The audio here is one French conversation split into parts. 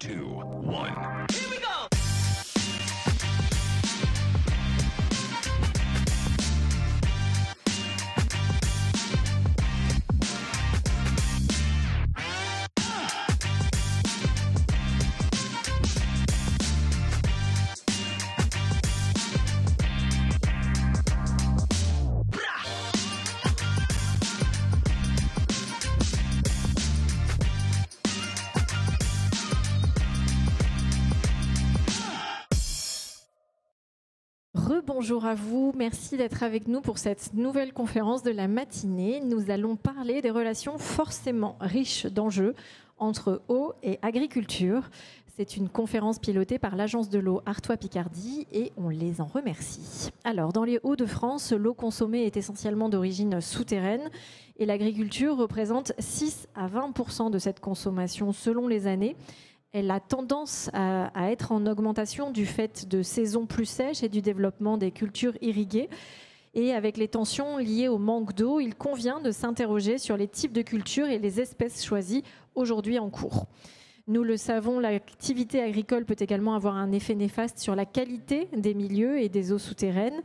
2, 1. Here we go! Bonjour à vous, merci d'être avec nous pour cette nouvelle conférence de la matinée. Nous allons parler des relations forcément riches d'enjeux entre eau et agriculture. C'est une conférence pilotée par l'agence de l'eau Artois-Picardie et on les en remercie. Alors, dans les Hauts-de-France, l'eau consommée est essentiellement d'origine souterraine et l'agriculture représente 6 à 20% de cette consommation selon les années. Elle a tendance à être en augmentation du fait de saisons plus sèches et du développement des cultures irriguées. Et avec les tensions liées au manque d'eau, il convient de s'interroger sur les types de cultures et les espèces choisies aujourd'hui en cours. Nous le savons, l'activité agricole peut également avoir un effet néfaste sur la qualité des milieux et des eaux souterraines.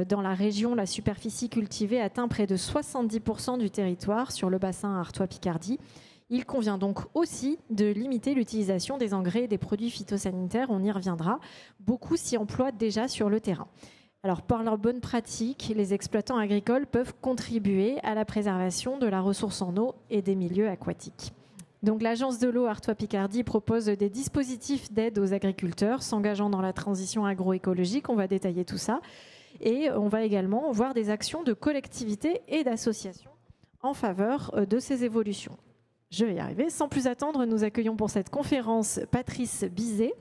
Dans la région, la superficie cultivée atteint près de 70% du territoire sur le bassin Artois-Picardie. Il convient donc aussi de limiter l'utilisation des engrais et des produits phytosanitaires, on y reviendra. Beaucoup s'y emploient déjà sur le terrain. Alors, par leurs bonnes pratiques, les exploitants agricoles peuvent contribuer à la préservation de la ressource en eau et des milieux aquatiques. Donc, l'agence de l'eau Artois-Picardie propose des dispositifs d'aide aux agriculteurs s'engageant dans la transition agroécologique. On va détailler tout ça. Et on va également voir des actions de collectivités et d'associations en faveur de ces évolutions. Je vais y arriver. Sans plus attendre, nous accueillons pour cette conférence Patrice Bizet.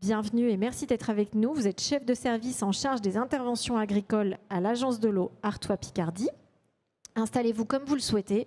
Bienvenue et merci d'être avec nous. Vous êtes chef de service en charge des interventions agricoles à l'agence de l'eau Artois-Picardie. Installez-vous comme vous le souhaitez.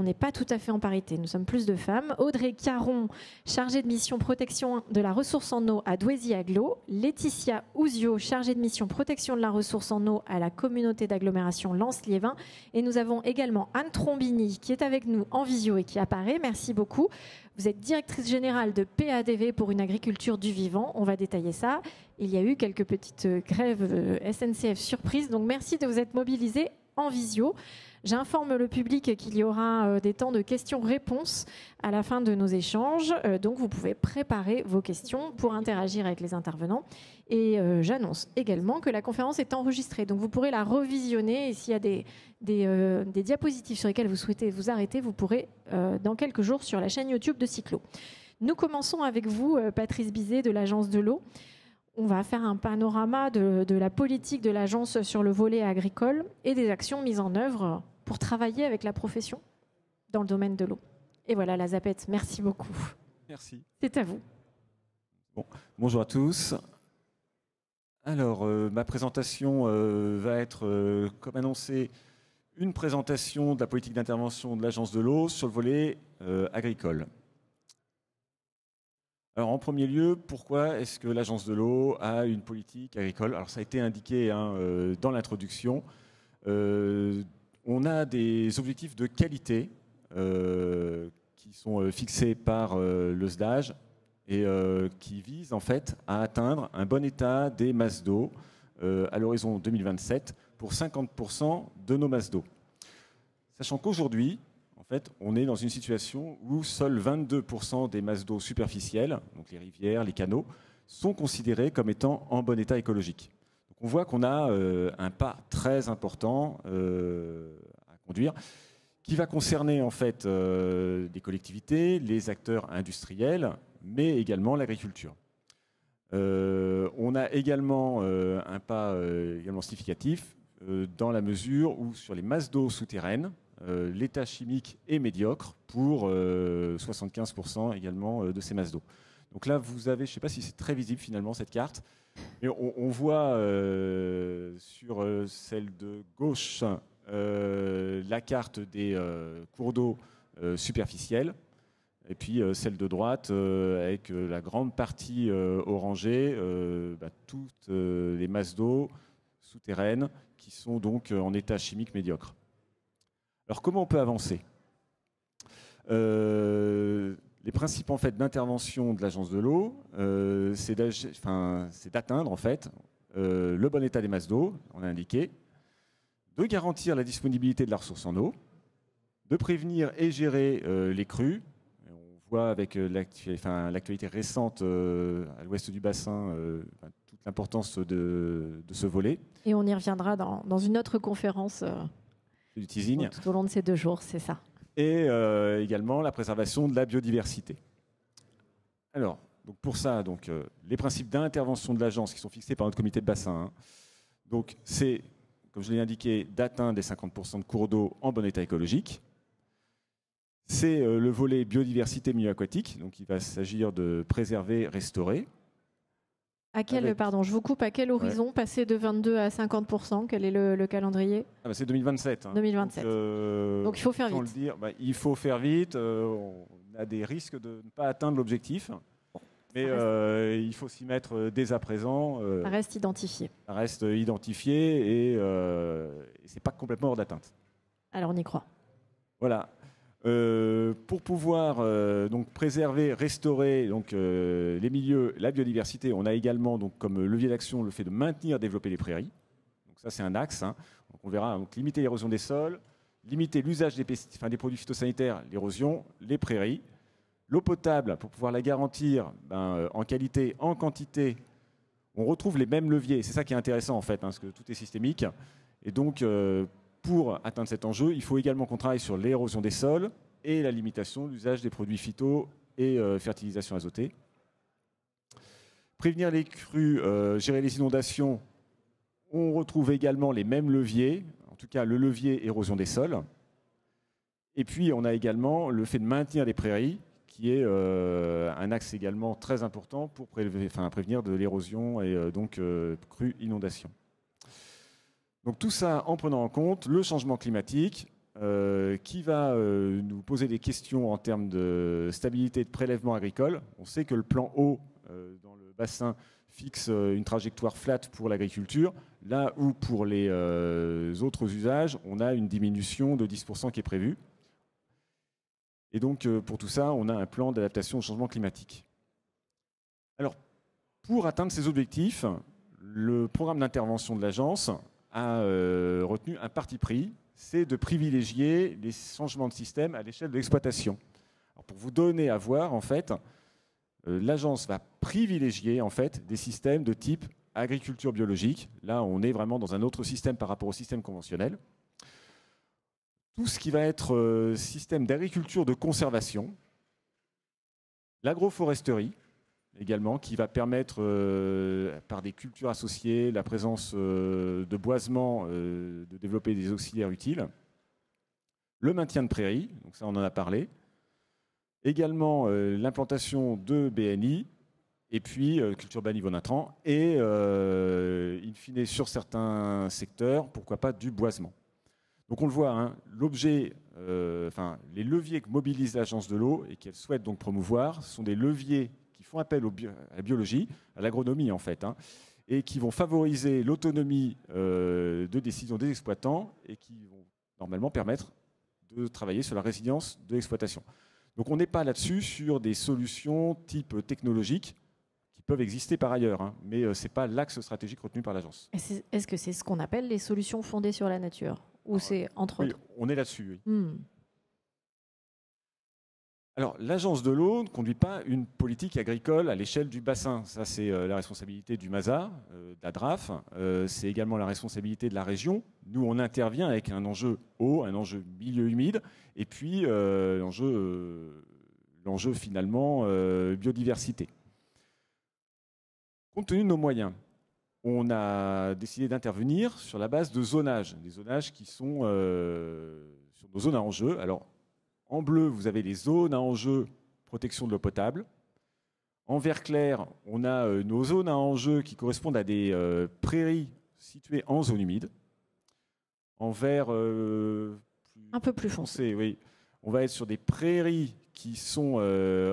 On n'est pas tout à fait en parité, nous sommes plus de femmes. Audrey Caron, chargée de mission protection de la ressource en eau à Douaisis-Aglo. Laetitia Ouzio, chargée de mission protection de la ressource en eau à la communauté d'agglomération Lens-Liévin. Et nous avons également Anne Trombini qui est avec nous en visio et qui apparaît. Merci beaucoup. Vous êtes directrice générale de PADV pour une agriculture du vivant. On va détailler ça. Il y a eu quelques petites grèves SNCF surprises. Donc merci de vous être mobilisés en visio. J'informe le public qu'il y aura des temps de questions-réponses à la fin de nos échanges. Donc, vous pouvez préparer vos questions pour interagir avec les intervenants. Et j'annonce également que la conférence est enregistrée. Donc, vous pourrez la revisionner. Et s'il y a des diapositives sur lesquelles vous souhaitez vous arrêter, vous pourrez dans quelques jours sur la chaîne YouTube de Cyclo. Nous commençons avec vous, Patrice Bizet de l'Agence de l'eau. On va faire un panorama de la politique de l'agence sur le volet agricole et des actions mises en œuvre pour travailler avec la profession dans le domaine de l'eau. Et voilà la Zapette, merci beaucoup. Merci. C'est à vous. Bon, bonjour à tous. Alors, ma présentation va être, comme annoncé, une présentation de la politique d'intervention de l'agence de l'eau sur le volet agricole. Alors, en premier lieu, pourquoi est-ce que l'agence de l'eau a une politique agricole? Alors, ça a été indiqué dans l'introduction. On a des objectifs de qualité qui sont fixés par le SDAGE et qui visent en fait à atteindre un bon état des masses d'eau à l'horizon 2027 pour 50% de nos masses d'eau. Sachant qu'aujourd'hui, en fait, on est dans une situation où seuls 22% des masses d'eau superficielles, donc les rivières, les canaux, sont considérées comme étant en bon état écologique. Donc on voit qu'on a un pas très important à conduire, qui va concerner en fait des collectivités, les acteurs industriels, mais également l'agriculture. On a également un pas également significatif dans la mesure où sur les masses d'eau souterraines, l'état chimique est médiocre pour 75% également de ces masses d'eau. Donc là, vous avez, je ne sais pas si c'est très visible finalement cette carte, mais on voit sur celle de gauche la carte des cours d'eau superficiels, et puis celle de droite avec la grande partie orangée, toutes les masses d'eau souterraines qui sont donc en état chimique médiocre. Alors comment on peut avancer ? Les Les principes en fait, d'intervention de l'agence de l'eau, c'est d'atteindre en fait, le bon état des masses d'eau, on a indiqué, de garantir la disponibilité de la ressource en eau, de prévenir et gérer les crues. On voit avec l'actualité récente à l'ouest du bassin toute l'importance de ce volet. Et on y reviendra dans une autre conférence du teasing. Tout au long de ces 2 jours, c'est ça. Et également la préservation de la biodiversité. Alors, donc pour ça, les principes d'intervention de l'agence qui sont fixés par notre comité de bassin, hein, donc c'est, comme je l'ai indiqué, d'atteindre les 50% de cours d'eau en bon état écologique. C'est le volet biodiversité milieu aquatique, donc il va s'agir de préserver, restaurer. Pardon, je vous coupe, à quel horizon passer de 22 à 50%? Quel est le calendrier? C'est 2027. Hein. 2027. Donc il faut faire vite. Il faut faire vite. On a des risques de ne pas atteindre l'objectif. Mais il faut s'y mettre dès à présent. Ça reste identifié. Ça reste identifié et ce n'est pas complètement hors d'atteinte. Alors on y croit. Voilà. Pour pouvoir donc préserver, restaurer les milieux, la biodiversité, on a également comme levier d'action le fait de maintenir, développer les prairies. Donc ça c'est un axe. Hein. Donc on verra limiter l'érosion des sols, limiter l'usage des produits phytosanitaires, l'érosion, les prairies, l'eau potable pour pouvoir la garantir en qualité, en quantité. On retrouve les mêmes leviers. C'est ça qui est intéressant en fait, hein, parce que tout est systémique. Et donc pour atteindre cet enjeu, il faut également qu'on travaille sur l'érosion des sols et la limitation de l'usage des produits phyto et fertilisation azotée. Prévenir les crues, gérer les inondations, on retrouve également les mêmes leviers, en tout cas le levier érosion des sols. Et puis on a également le fait de maintenir les prairies, qui est un axe également très important pour prévenir de l'érosion et crues, inondations. Donc tout ça en prenant en compte le changement climatique qui va nous poser des questions en termes de stabilité de prélèvement agricole. On sait que le plan eau dans le bassin fixe une trajectoire flat pour l'agriculture, là où pour les autres usages, on a une diminution de 10% qui est prévue. Et donc pour tout ça, on a un plan d'adaptation au changement climatique. Alors pour atteindre ces objectifs, le programme d'intervention de l'agence a retenu un parti pris, c'est de privilégier les changements de système à l'échelle de l'exploitation. Pour vous donner à voir, en fait, l'agence va privilégier en fait, des systèmes de type agriculture biologique. Là, on est vraiment dans un autre système par rapport au système conventionnel. Tout ce qui va être système d'agriculture de conservation, l'agroforesterie, également, qui va permettre, par des cultures associées, la présence de boisements, de développer des auxiliaires utiles. Le maintien de prairies, donc ça on en a parlé. Également l'implantation de BNI, et puis culture bas niveau d'intrants, et in fine sur certains secteurs, pourquoi pas du boisement. Donc on le voit, hein, l'objet, les leviers que mobilise l'agence de l'eau et qu'elle souhaite donc promouvoir sont des leviers qui font appel à la biologie, à l'agronomie en fait, hein, et qui vont favoriser l'autonomie de décision des exploitants et qui vont normalement permettre de travailler sur la résilience de l'exploitation. Donc on n'est pas là-dessus sur des solutions type technologique qui peuvent exister par ailleurs, hein, mais ce n'est pas l'axe stratégique retenu par l'agence. Est-ce que c'est ce qu'on appelle les solutions fondées sur la nature? Ou c'est entre autres? On est là-dessus, oui. Alors, l'agence de l'eau ne conduit pas une politique agricole à l'échelle du bassin. Ça, c'est la responsabilité du MASA, de la DRAF. C'est également la responsabilité de la région. Nous, on intervient avec un enjeu eau, un enjeu milieu humide, et puis l'enjeu finalement biodiversité. Compte tenu de nos moyens, on a décidé d'intervenir sur la base de zonages, des zonages qui sont sur nos zones à enjeu. Alors, en bleu, vous avez les zones à enjeu protection de l'eau potable. En vert clair, on a nos zones à enjeu qui correspondent à des prairies situées en zone humide. En vert un peu plus foncé, oui, on va être sur des prairies qui sont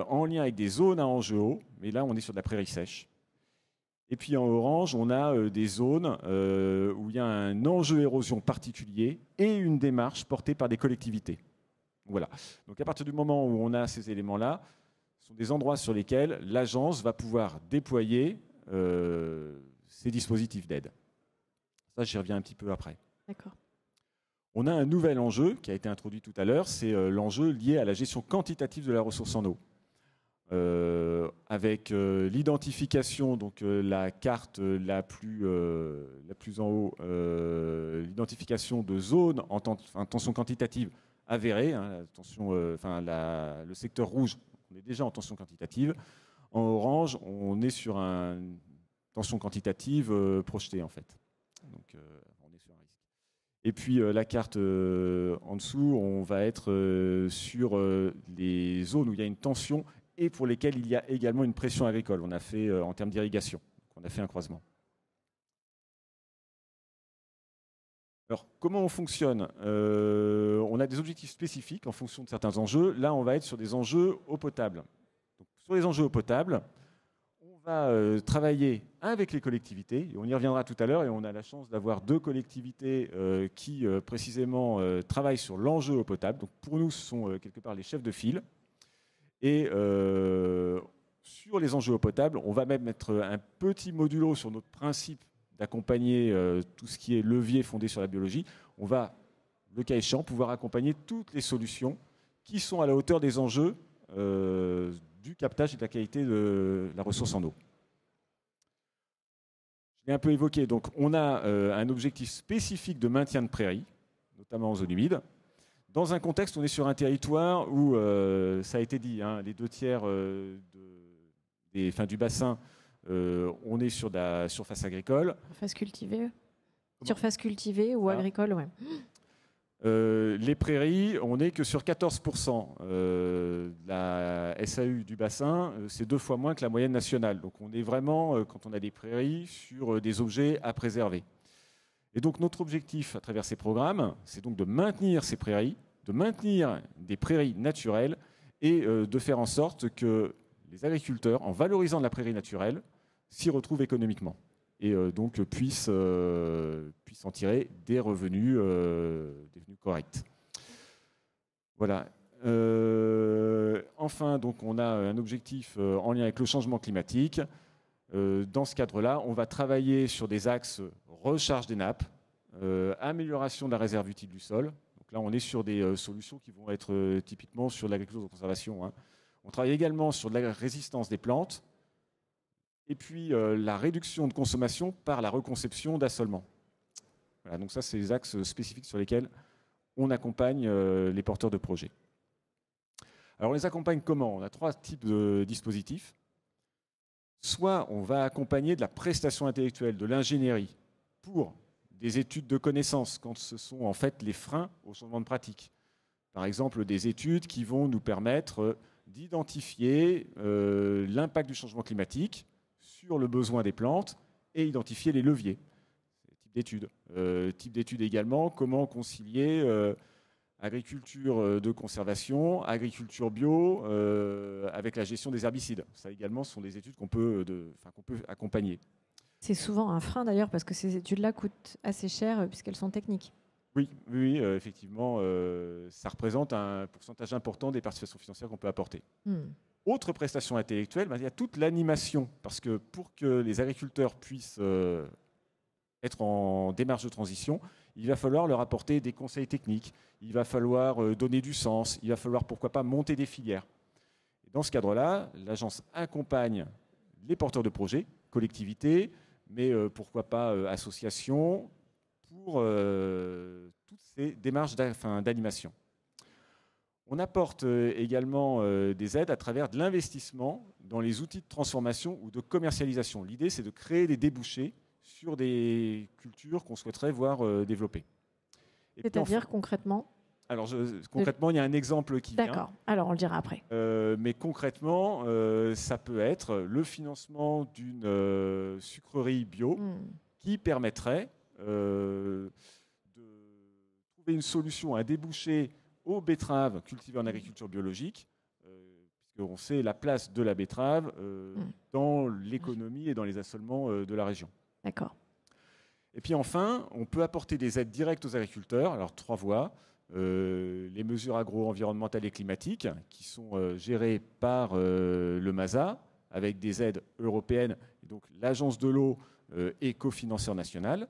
en lien avec des zones à enjeu eau, mais là, on est sur de la prairie sèche. Et puis en orange, on a des zones où il y a un enjeu érosion particulier et une démarche portée par des collectivités. Voilà. Donc à partir du moment où on a ces éléments-là, sont des endroits sur lesquels l'agence va pouvoir déployer ces dispositifs d'aide. Ça, j'y reviens un petit peu après. D'accord. On a un nouvel enjeu qui a été introduit tout à l'heure, c'est l'enjeu lié à la gestion quantitative de la ressource en eau. Avec l'identification, donc la carte la plus en haut, l'identification de zones en tension quantitative avérée, hein, le secteur rouge, on est déjà en tension quantitative. En orange, on est sur une tension quantitative projetée en fait. Donc, on est sur un risque. Et puis la carte en dessous, on va être sur les zones où il y a une tension et pour lesquelles il y a également une pression agricole. On a fait en termes d'irrigation, on a fait un croisement. Alors, comment on fonctionne? On a des objectifs spécifiques en fonction de certains enjeux. Là, on va être sur des enjeux eau potable. Donc, sur les enjeux eau potable, on va travailler avec les collectivités, et on y reviendra tout à l'heure, et on a la chance d'avoir 2 collectivités qui précisément travaillent sur l'enjeu eau potable. Donc, pour nous, ce sont quelque part les chefs de file. Et sur les enjeux eau potable, on va même mettre un petit modulo sur notre principe d'accompagner tout ce qui est levier fondé sur la biologie. On va, le cas échéant, pouvoir accompagner toutes les solutions qui sont à la hauteur des enjeux du captage et de la qualité de la ressource en eau. Je l'ai un peu évoqué, donc on a un objectif spécifique de maintien de prairies, notamment en zone humide. Dans un contexte, on est sur un territoire où, ça a été dit, hein, les 2/3 du bassin, on est sur de la surface agricole. Surface cultivée. Surface cultivée ou agricole, ouais. Les prairies, on n'est que sur 14%. La SAU du bassin, c'est 2 fois moins que la moyenne nationale. Donc on est vraiment, quand on a des prairies, sur des objets à préserver. Et donc notre objectif à travers ces programmes, c'est donc de maintenir ces prairies, de maintenir des prairies naturelles et de faire en sorte que les agriculteurs, en valorisant de la prairie naturelle, s'y retrouvent économiquement et donc puissent en tirer des revenus corrects. Voilà. Enfin, donc on a un objectif en lien avec le changement climatique. Dans ce cadre-là, on va travailler sur des axes recharge des nappes, amélioration de la réserve utile du sol. Donc là, on est sur des solutions qui vont être typiquement sur l'agriculture de conservation, hein. On travaille également sur de la résistance des plantes et puis la réduction de consommation par la reconception d'assolements. Voilà, donc ça, c'est les axes spécifiques sur lesquels on accompagne les porteurs de projets. Alors, on les accompagne comment? On a 3 types de dispositifs. Soit on va accompagner de la prestation intellectuelle, de l'ingénierie, pour des études de connaissances, quand ce sont en fait les freins au changement de pratique. Par exemple, des études qui vont nous permettre d'identifier l'impact du changement climatique sur le besoin des plantes et identifier les leviers. Type d'études également, comment concilier agriculture de conservation, agriculture bio, avec la gestion des herbicides. Ça également, ce sont des études qu'on peut accompagner. C'est souvent un frein d'ailleurs parce que ces études-là coûtent assez cher puisqu'elles sont techniques. Oui, effectivement, ça représente un pourcentage important des participations financières qu'on peut apporter. Autre prestation intellectuelle, il y a toute l'animation, parce que pour que les agriculteurs puissent être en démarche de transition, il va falloir leur apporter des conseils techniques, il va falloir donner du sens, il va falloir, pourquoi pas, monter des filières. Et dans ce cadre-là, l'agence accompagne les porteurs de projets, collectivités, mais pourquoi pas associations, pour toutes ces démarches d'animation. On apporte également des aides à travers de l'investissement dans les outils de transformation ou de commercialisation. L'idée, c'est de créer des débouchés sur des cultures qu'on souhaiterait voir développer. C'est-à-dire concrètement? Alors, concrètement, il y a un exemple qui vient. D'accord, alors on le dira après. Mais concrètement, ça peut être le financement d'une sucrerie bio qui permettrait de trouver une solution, un débouché aux betteraves cultivées en agriculture biologique, puisqu'on sait la place de la betterave dans l'économie et dans les assolements de la région. D'accord. Et puis enfin, on peut apporter des aides directes aux agriculteurs, alors 3 voies. les mesures agro-environnementales et climatiques qui sont gérées par le MASA avec des aides européennes, et donc l'Agence de l'eau est cofinanceur national.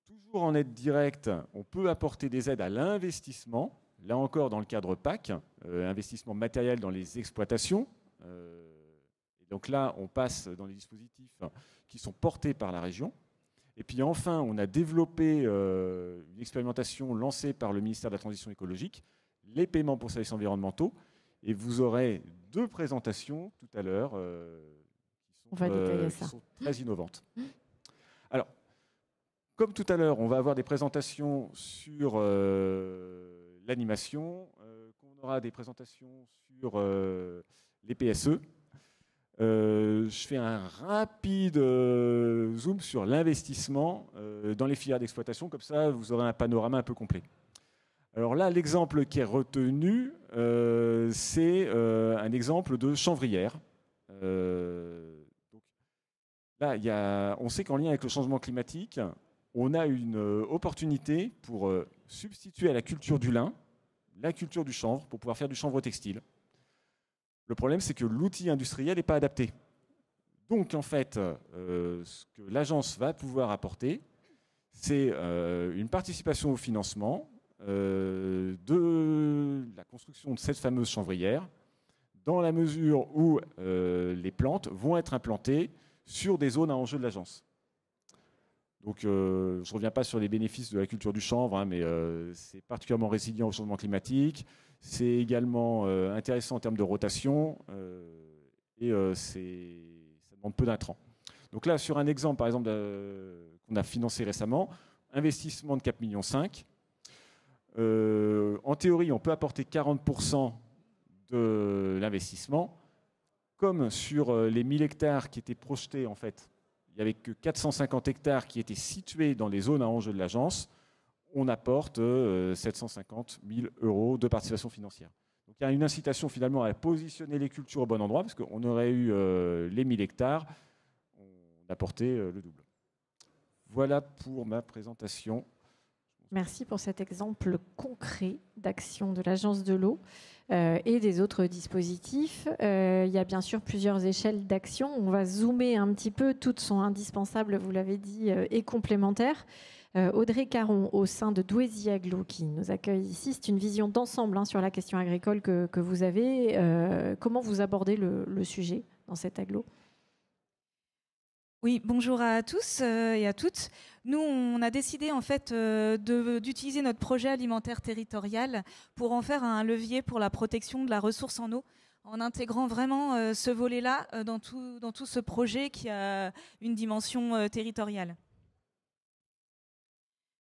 Toujours en aide directe, on peut apporter des aides à l'investissement, là encore dans le cadre PAC, investissement matériel dans les exploitations. Et donc là, on passe dans les dispositifs qui sont portés par la région. Et puis enfin, on a développé une expérimentation lancée par le ministère de la Transition écologique, les paiements pour services environnementaux. Et vous aurez 2 présentations tout à l'heure qui sont très innovantes. Alors, comme tout à l'heure, on va avoir des présentations sur l'animation, on aura des présentations sur les PSE. Je fais un rapide zoom sur l'investissement dans les filières d'exploitation, comme ça vous aurez un panorama un peu complet. Alors là, l'exemple qui est retenu, c'est un exemple de chanvrière. Donc, là, on sait qu'en lien avec le changement climatique, on a une opportunité pour substituer à la culture du lin, la culture du chanvre, pour pouvoir faire du chanvre textile. Le problème, c'est que l'outil industriel n'est pas adapté. Donc, en fait, ce que l'agence va pouvoir apporter, c'est une participation au financement de la construction de cette fameuse chanvrière, dans la mesure où les plantes vont être implantées sur des zones à enjeu de l'agence. Donc, je ne reviens pas sur les bénéfices de la culture du chanvre, mais c'est particulièrement résilient au changement climatique. C'est également intéressant en termes de rotation et ça demande peu d'intrants. Donc là, sur un exemple, par exemple, qu'on a financé récemment, investissement de 4,5 millions. En théorie, on peut apporter 40% de l'investissement. Comme sur les 1000 hectares qui étaient projetés, en fait, il n'y avait que 450 hectares qui étaient situés dans les zones à enjeu de l'agence, on apporte 750 000 € de participation financière. Donc il y a une incitation finalement à positionner les cultures au bon endroit, parce qu'on aurait eu les 1000 hectares, on apportait le double. Voilà pour ma présentation. Merci pour cet exemple concret d'action de l'Agence de l'eau et des autres dispositifs. Il y a bien sûr plusieurs échelles d'action. On va zoomer un petit peu. Toutes sont indispensables, vous l'avez dit, et complémentaires. Audrey Caron, au sein de Douaisis Agglo, qui nous accueille ici, c'est une vision d'ensemble sur la question agricole que vous avez. Comment vous abordez le sujet dans cet agglo ? Oui, bonjour à tous et à toutes. Nous, on a décidé en fait d'utiliser notre projet alimentaire territorial pour en faire un levier pour la protection de la ressource en eau, en intégrant vraiment ce volet-là dans tout ce projet qui a une dimension territoriale.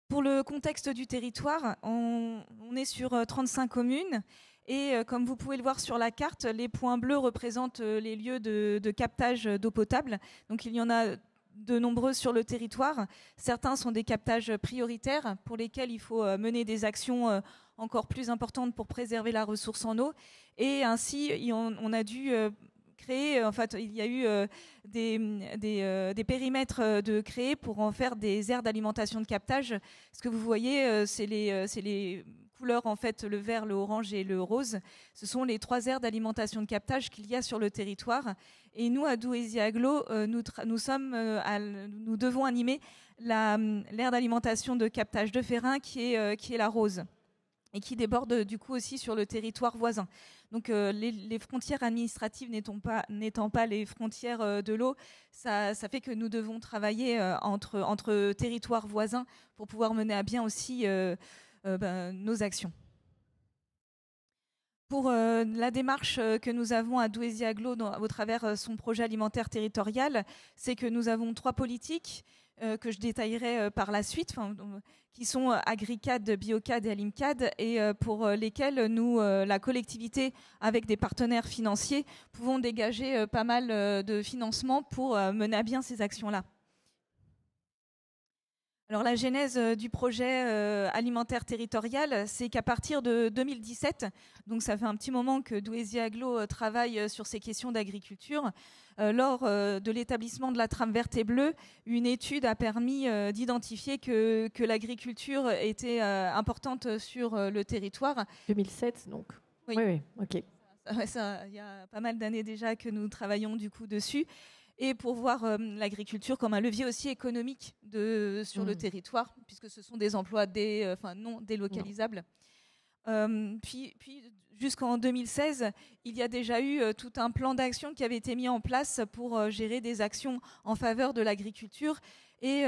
Pour le contexte du territoire, on est sur 35 communes. Et comme vous pouvez le voir sur la carte, les points bleus représentent les lieux de captage d'eau potable. Donc il y en a de nombreux sur le territoire. Certains sont des captages prioritaires pour lesquels il faut mener des actions encore plus importantes pour préserver la ressource en eau. Et ainsi, on a dû créer, en fait, il y a eu des périmètres de créer pour en faire des aires d'alimentation de captage. Ce que vous voyez, c'est les couleurs, en fait, le vert, le orange et le rose. Ce sont les 3 aires d'alimentation de captage qu'il y a sur le territoire. Et nous, à Douaisis Agglo, nous devons animer l'aire d'alimentation de captage de Férin qui est la rose et qui déborde du coup aussi sur le territoire voisin. Donc les frontières administratives n'étant pas les frontières de l'eau, ça fait que nous devons travailler entre territoires voisins pour pouvoir mener à bien aussi nos actions. Pour la démarche que nous avons à Douaisis Agglo au travers son projet alimentaire territorial, c'est que nous avons 3 politiques que je détaillerai par la suite, qui sont AgriCAD, BioCAD et Alimcad, et pour lesquels nous, la collectivité, avec des partenaires financiers, pouvons dégager pas mal de financement pour mener à bien ces actions-là. Alors la genèse du projet alimentaire territorial, c'est qu'à partir de 2017, donc ça fait un petit moment que Douaizier Agglo travaille sur ces questions d'agriculture, lors de l'établissement de la trame verte et bleue, une étude a permis d'identifier que l'agriculture était importante sur le territoire. 2007 donc. Oui. Oui, ok. Il y a pas mal d'années déjà que nous travaillons du coup dessus. Et pour voir l'agriculture comme un levier aussi économique sur le territoire, puisque ce sont des emplois non délocalisables. Puis jusqu'en 2016, il y a déjà eu tout un plan d'action qui avait été mis en place pour gérer des actions en faveur de l'agriculture et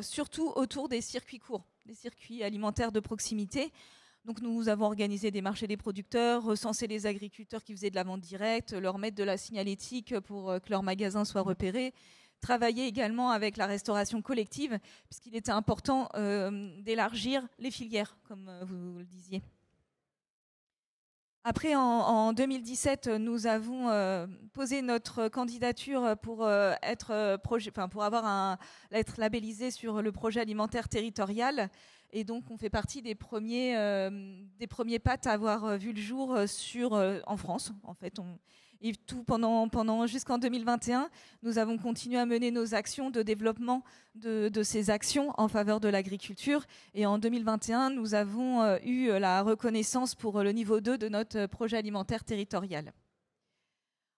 surtout autour des circuits courts, des circuits alimentaires de proximité. Donc nous avons organisé des marchés des producteurs, recensé les agriculteurs qui faisaient de la vente directe, leur mettre de la signalétique pour que leurs magasins soient repérés, travailler également avec la restauration collective, puisqu'il était important d'élargir les filières, comme vous le disiez. Après, en 2017, nous avons posé notre candidature pour être labellisé sur le projet alimentaire territorial. Et donc, on fait partie des premiers PAT à avoir vu le jour en France. En fait, et tout pendant jusqu'en 2021, nous avons continué à mener nos actions de développement de ces actions en faveur de l'agriculture. Et en 2021, nous avons eu la reconnaissance pour le niveau 2 de notre projet alimentaire territorial.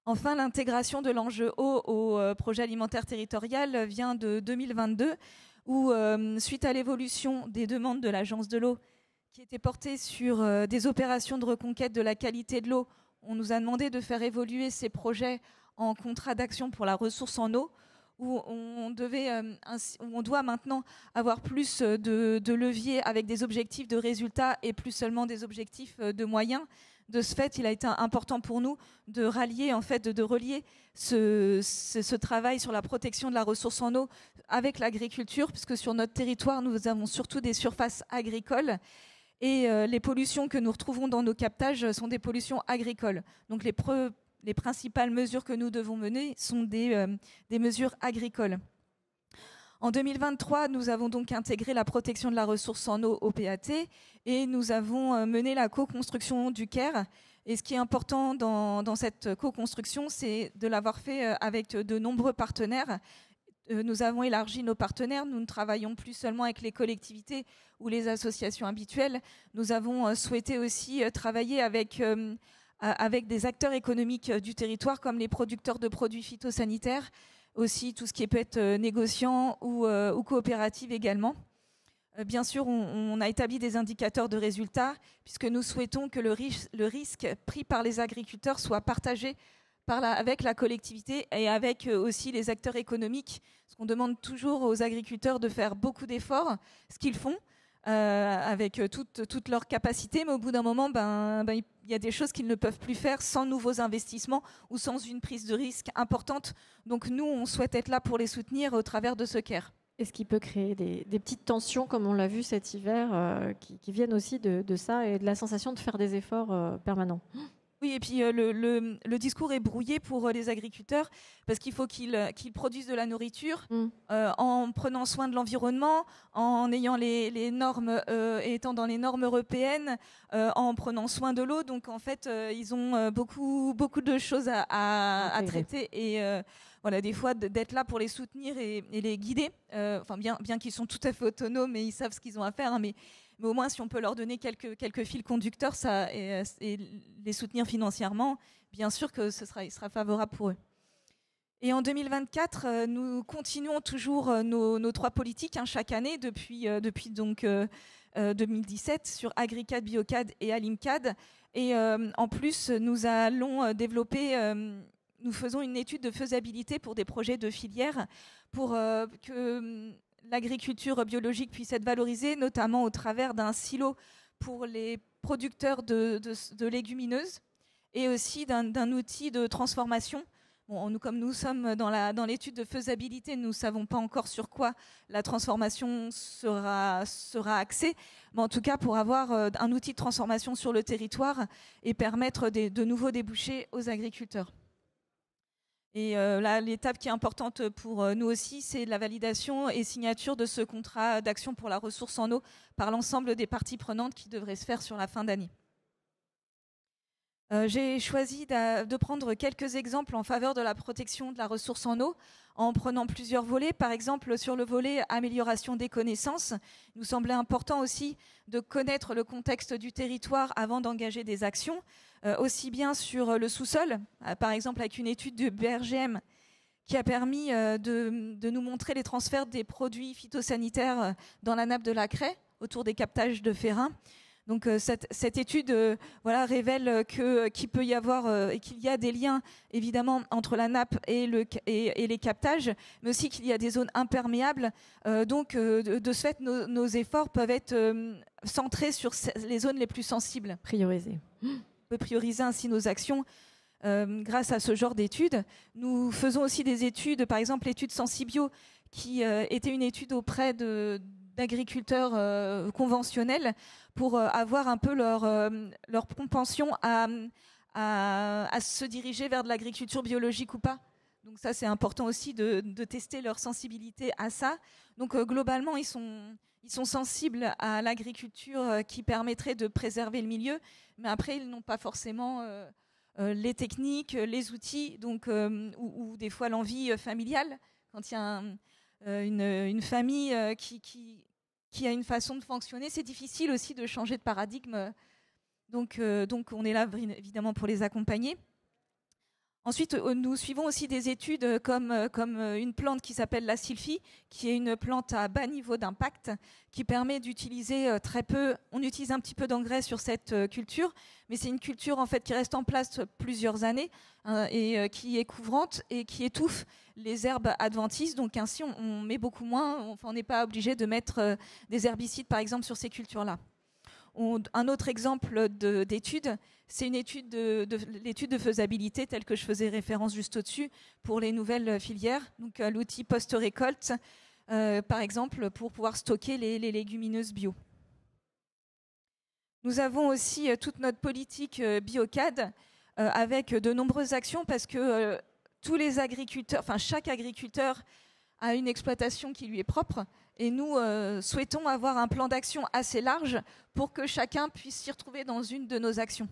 Enfin, l'intégration de l'enjeu eau au projet alimentaire territorial vient de 2022, où, suite à l'évolution des demandes de l'Agence de l'eau, qui étaient portées sur des opérations de reconquête de la qualité de l'eau, on nous a demandé de faire évoluer ces projets en contrat d'action pour la ressource en eau, où on doit maintenant avoir plus de leviers avec des objectifs de résultats et plus seulement des objectifs de moyens. De ce fait, il a été important pour nous de relier ce travail sur la protection de la ressource en eau avec l'agriculture, puisque sur notre territoire, nous avons surtout des surfaces agricoles et les pollutions que nous retrouvons dans nos captages sont des pollutions agricoles. Donc les principales mesures que nous devons mener sont des mesures agricoles. En 2023, nous avons donc intégré la protection de la ressource en eau au PAT et nous avons mené la co-construction du Caire. Et ce qui est important dans cette co-construction, c'est de l'avoir fait avec de nombreux partenaires. Nous avons élargi nos partenaires. Nous ne travaillons plus seulement avec les collectivités ou les associations habituelles. Nous avons souhaité aussi travailler avec des acteurs économiques du territoire comme les producteurs de produits phytosanitaires, aussi tout ce qui peut être négociant ou coopérative également. Bien sûr, on a établi des indicateurs de résultats puisque nous souhaitons que le risque pris par les agriculteurs soit partagé avec la collectivité et avec aussi les acteurs économiques. Parce qu'on demande toujours aux agriculteurs de faire beaucoup d'efforts, ce qu'ils font avec toute leur capacité, mais au bout d'un moment, il y a des choses qu'ils ne peuvent plus faire sans nouveaux investissements ou sans une prise de risque importante. Donc nous, on souhaite être là pour les soutenir au travers de ce CARE. Est-ce qu'il peut créer des petites tensions, comme on l'a vu cet hiver, qui viennent aussi de ça et de la sensation de faire des efforts permanents ? Oui, et puis le discours est brouillé pour les agriculteurs parce qu'il faut qu'ils produisent de la nourriture en prenant soin de l'environnement, en ayant les normes, étant dans les normes européennes, en prenant soin de l'eau. Donc en fait, ils ont beaucoup de choses à traiter et voilà, des fois d'être là pour les soutenir et les guider. Bien qu'ils sont tout à fait autonomes et ils savent ce qu'ils ont à faire, hein, mais au moins, si on peut leur donner quelques fils conducteurs et les soutenir financièrement, bien sûr que il sera favorable pour eux. Et en 2024, nous continuons toujours nos trois politiques chaque année depuis donc 2017 sur AgriCAD, BioCAD et AlimCAD. Et en plus, nous allons développer, nous faisons une étude de faisabilité pour des projets de filière pour que l'agriculture biologique puisse être valorisée, notamment au travers d'un silo pour les producteurs de légumineuses et aussi d'un outil de transformation. Bon, comme nous sommes dans l'étude de faisabilité, nous ne savons pas encore sur quoi la transformation sera axée, mais en tout cas pour avoir un outil de transformation sur le territoire et permettre de nouveaux débouchés aux agriculteurs. Et là, l'étape qui est importante pour nous aussi, c'est la validation et signature de ce contrat d'action pour la ressource en eau par l'ensemble des parties prenantes qui devrait se faire sur la fin d'année. J'ai choisi de prendre quelques exemples en faveur de la protection de la ressource en eau en prenant plusieurs volets. Par exemple, sur le volet amélioration des connaissances, il nous semblait important aussi de connaître le contexte du territoire avant d'engager des actions, aussi bien sur le sous-sol, par exemple avec une étude du BRGM qui a permis de nous montrer les transferts des produits phytosanitaires dans la nappe de la craie autour des captages de Férin. Donc cette étude révèle qu'il peut y avoir et qu'il y a des liens évidemment entre la nappe et les captages, mais aussi qu'il y a des zones imperméables. De ce fait, nos efforts peuvent être centrés sur les zones les plus sensibles. Prioriser. On peut prioriser ainsi nos actions grâce à ce genre d'études. Nous faisons aussi des études, par exemple l'étude Sensibio, qui était une étude auprès d'agriculteurs conventionnels pour avoir un peu leur propension à se diriger vers de l'agriculture biologique ou pas. Donc ça, c'est important aussi de tester leur sensibilité à ça. Donc globalement, ils sont sensibles à l'agriculture qui permettrait de préserver le milieu, mais après, ils n'ont pas forcément les techniques, les outils, donc, ou des fois l'envie familiale. Quand il y a une famille qui a une façon de fonctionner, c'est difficile aussi de changer de paradigme. Donc on est là évidemment pour les accompagner. Ensuite, nous suivons aussi des études comme une plante qui s'appelle la sylphie, qui est une plante à bas niveau d'impact, qui permet d'utiliser très peu. On utilise un petit peu d'engrais sur cette culture, mais c'est une culture en fait qui reste en place plusieurs années et qui est couvrante et qui étouffe les herbes adventices. Donc ainsi, on met beaucoup moins. On n'est pas obligé de mettre des herbicides, par exemple, sur ces cultures-là. Un autre exemple d'étude, c'est une étude l'étude de faisabilité telle que je faisais référence juste au-dessus pour les nouvelles filières. Donc l'outil post-récolte, par exemple, pour pouvoir stocker les légumineuses bio. Nous avons aussi toute notre politique BioCAD avec de nombreuses actions parce que tous les agriculteurs, enfin chaque agriculteur a une exploitation qui lui est propre. Et nous souhaitons avoir un plan d'action assez large pour que chacun puisse s'y retrouver dans une de nos actions.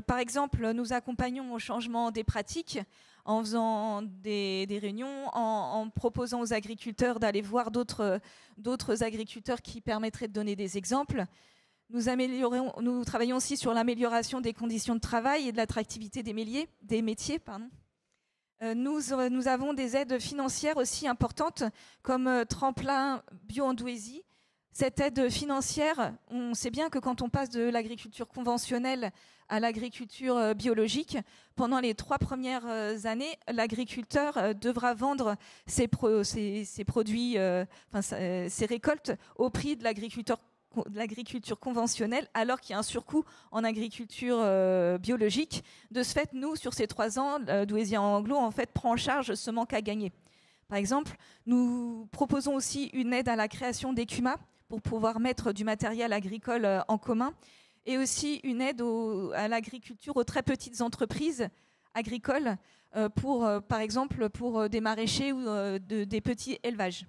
Par exemple, nous accompagnons au changement des pratiques en faisant des réunions, en proposant aux agriculteurs d'aller voir d'autres agriculteurs qui permettraient de donner des exemples. Nous travaillons aussi sur l'amélioration des conditions de travail et de l'attractivité des métiers. Nous avons des aides financières aussi importantes comme Tremplin Bio-Andouésie. Cette aide financière, on sait bien que quand on passe de l'agriculture conventionnelle à l'agriculture biologique, pendant les 3 premières années, l'agriculteur devra vendre ses produits, ses récoltes au prix de l'agriculture conventionnelle, alors qu'il y a un surcoût en agriculture biologique. De ce fait, nous, sur ces 3 ans, Douaisis Anglo en fait prend en charge ce manque à gagner. Par exemple, nous proposons aussi une aide à la création d'écumas pour pouvoir mettre du matériel agricole en commun, et aussi une aide à l'agriculture aux très petites entreprises agricoles, par exemple pour des maraîchers ou des petits élevages.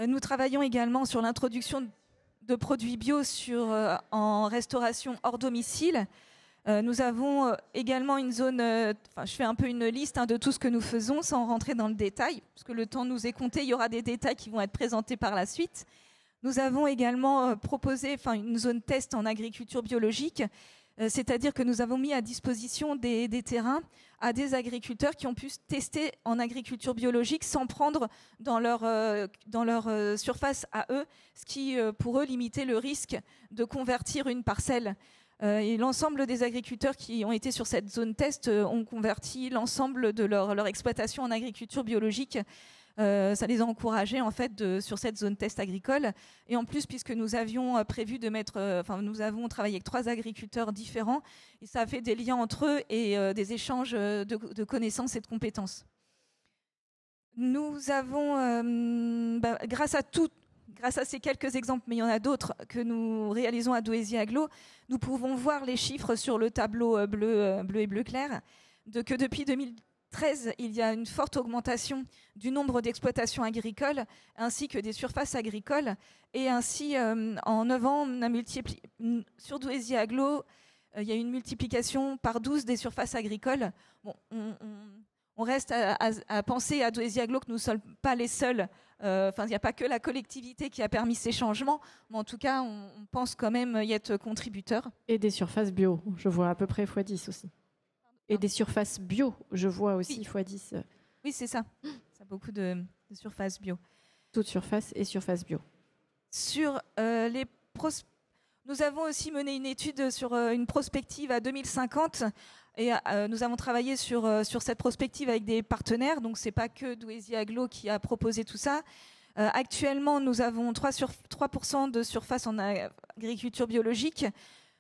Nous travaillons également sur l'introduction de produits bio en restauration hors domicile. Nous avons également une zone, je fais un peu une liste de tout ce que nous faisons sans rentrer dans le détail, parce que le temps nous est compté, il y aura des détails qui vont être présentés par la suite. Nous avons également proposé une zone test en agriculture biologique, c'est-à-dire que nous avons mis à disposition des terrains à des agriculteurs qui ont pu tester en agriculture biologique sans prendre dans leur surface à eux, ce qui pour eux limitait le risque de convertir une parcelle. Et l'ensemble des agriculteurs qui ont été sur cette zone test ont converti l'ensemble de leur exploitation en agriculture biologique. Ça les a encouragés en fait sur cette zone test agricole. Et en plus, puisque nous avions prévu de nous avons travaillé avec 3 agriculteurs différents, et ça a fait des liens entre eux et des échanges de connaissances et de compétences. Nous avons, grâce à ces quelques exemples, mais il y en a d'autres que nous réalisons à Douaisis Agglo, nous pouvons voir les chiffres sur le tableau bleu et bleu clair, que depuis 2013, 2013, il y a une forte augmentation du nombre d'exploitations agricoles ainsi que des surfaces agricoles. Et ainsi, en 9 ans, on a sur Douaisis Agglo, il y a une multiplication par 12 des surfaces agricoles. Bon, on reste à penser à Douaisis Agglo que nous ne sommes pas les seuls. Il n'y a pas que la collectivité qui a permis ces changements, mais en tout cas, on pense quand même y être contributeur. Et des surfaces bio, je vois à peu près x10 aussi. Et des surfaces bio, je vois aussi x10. Oui, c'est ça. Ça a beaucoup de surfaces bio. Toute surface et surface bio. Sur nous avons aussi mené une étude sur une prospective à 2050 et nous avons travaillé sur cette prospective avec des partenaires. Donc, ce n'est pas que Douaisis Agglo qui a proposé tout ça. Actuellement, nous avons 3% de surface en agriculture biologique.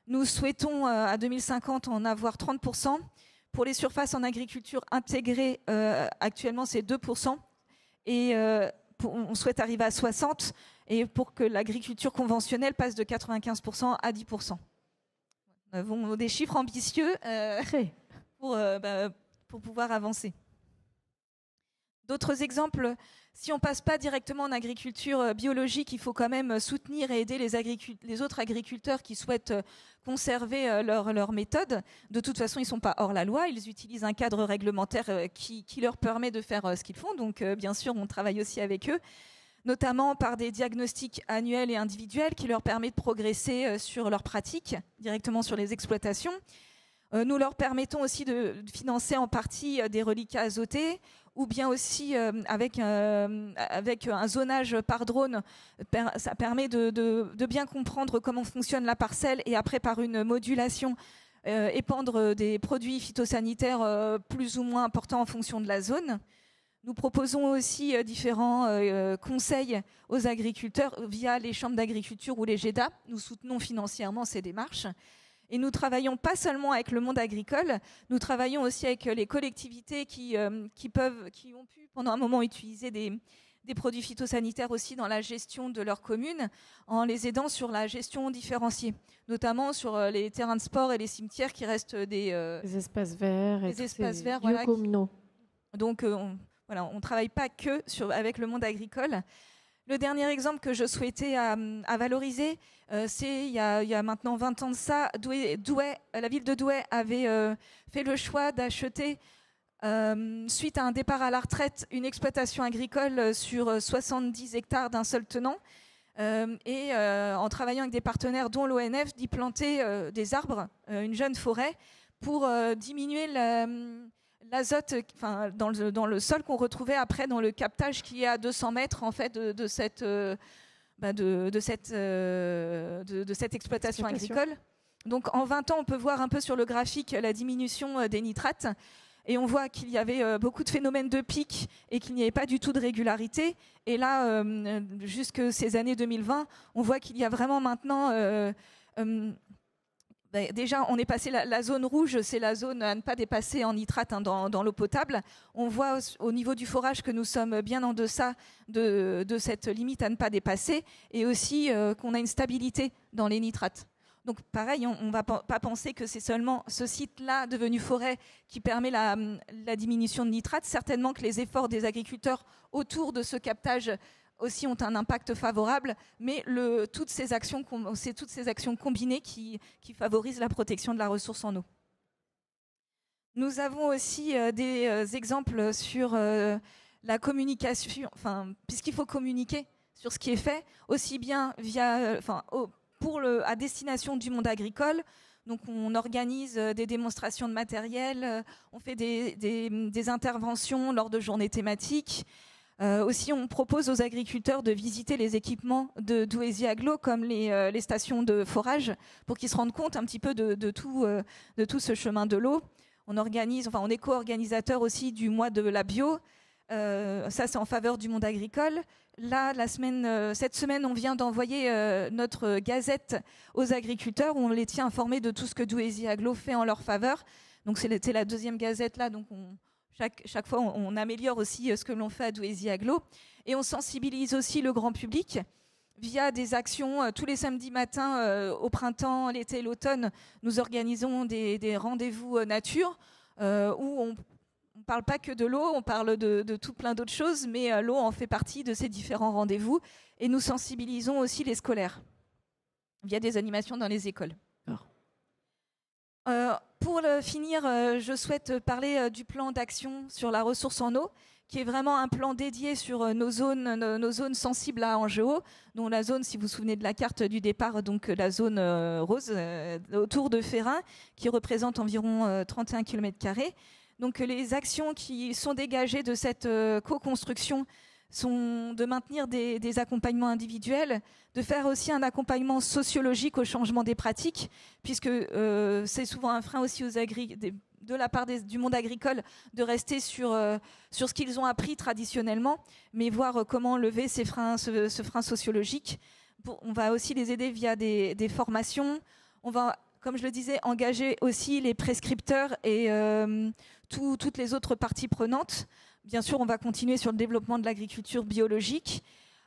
Nous souhaitons à 2050 en avoir 30%. Pour les surfaces en agriculture intégrée, actuellement, c'est 2%. Et on souhaite arriver à 60%. Et pour que l'agriculture conventionnelle passe de 95% à 10%. Nous avons des chiffres ambitieux pour pouvoir avancer. D'autres exemples, si on ne passe pas directement en agriculture biologique, il faut quand même soutenir et aider les autres agriculteurs qui souhaitent conserver leur méthode. De toute façon, ils ne sont pas hors la loi, ils utilisent un cadre réglementaire qui leur permet de faire ce qu'ils font. Donc, bien sûr, on travaille aussi avec eux, notamment par des diagnostics annuels et individuels qui leur permettent de progresser sur leurs pratiques, directement sur les exploitations. Nous leur permettons aussi de financer en partie des reliquats azotés, ou bien aussi avec un zonage par drone, ça permet de bien comprendre comment fonctionne la parcelle et après par une modulation épandre des produits phytosanitaires plus ou moins importants en fonction de la zone. Nous proposons aussi différents conseils aux agriculteurs via les chambres d'agriculture ou les GEDA. Nous soutenons financièrement ces démarches. Et nous travaillons pas seulement avec le monde agricole, nous travaillons aussi avec les collectivités qui ont pu pendant un moment utiliser des produits phytosanitaires aussi dans la gestion de leur commune, en les aidant sur la gestion différenciée, notamment sur les terrains de sport et les cimetières qui restent des espaces verts et des espaces verts, communaux. Donc on ne travaille pas que avec le monde agricole. Le dernier exemple que je souhaitais à valoriser, c'est il y a maintenant 20 ans de ça, la ville de Douai avait fait le choix d'acheter, suite à un départ à la retraite, une exploitation agricole sur 70 hectares d'un seul tenant, et en travaillant avec des partenaires dont l'ONF, d'y planter des arbres, une jeune forêt, pour diminuer l'azote dans le sol qu'on retrouvait après dans le captage qui est à 200 mètres en fait, de cette exploitation agricole. Donc en 20 ans, on peut voir un peu sur le graphique la diminution des nitrates. Et on voit qu'il y avait beaucoup de phénomènes de pic et qu'il n'y avait pas du tout de régularité. Et là, jusque ces années 2020, on voit qu'il y a vraiment maintenant... déjà, on est passé la zone rouge, c'est la zone à ne pas dépasser en nitrate dans l'eau potable. On voit au niveau du forage que nous sommes bien en deçà de cette limite à ne pas dépasser, et aussi qu'on a une stabilité dans les nitrates. Donc pareil, on ne va pas penser que c'est seulement ce site-là devenu forêt qui permet la diminution de nitrates. Certainement que les efforts des agriculteurs autour de ce captage aussi ont un impact favorable, mais toutes ces actions combinées qui favorisent la protection de la ressource en eau. Nous avons aussi des exemples sur la communication, puisqu'il faut communiquer sur ce qui est fait, aussi bien à destination du monde agricole. Donc on organise des démonstrations de matériel, on fait des interventions lors de journées thématiques. Aussi, on propose aux agriculteurs de visiter les équipements de Douaisis Agglo, comme les stations de forage, pour qu'ils se rendent compte un petit peu de tout ce chemin de l'eau. On est co-organisateur aussi du mois de la bio. Ça, c'est en faveur du monde agricole. Là, cette semaine, on vient d'envoyer notre gazette aux agriculteurs, où on les tient informés de tout ce que Douaisis Agglo fait en leur faveur. Donc, c'était la deuxième gazette là. Donc, chaque fois, on améliore aussi ce que l'on fait à Douaisis Agglo. Et on sensibilise aussi le grand public via des actions. Tous les samedis matins, au printemps, l'été et l'automne, nous organisons des rendez-vous nature où on ne parle pas que de l'eau, on parle de tout plein d'autres choses, mais l'eau en fait partie de ces différents rendez-vous. Et nous sensibilisons aussi les scolaires via des animations dans les écoles. Pour finir, je souhaite parler du plan d'action sur la ressource en eau, qui est vraiment un plan dédié sur nos zones sensibles à enjeux eau, dont la zone, si vous vous souvenez de la carte du départ, donc la zone rose autour de Férin, qui représente environ 31 km². Donc les actions qui sont dégagées de cette co-construction sont de maintenir des accompagnements individuels, de faire aussi un accompagnement sociologique au changement des pratiques, puisque c'est souvent un frein aussi de la part du monde agricole de rester sur ce qu'ils ont appris traditionnellement, mais voir comment lever ce frein sociologique. On va aussi les aider via des formations. On va, comme je le disais, engager aussi les prescripteurs et toutes les autres parties prenantes. Bien sûr, on va continuer sur le développement de l'agriculture biologique.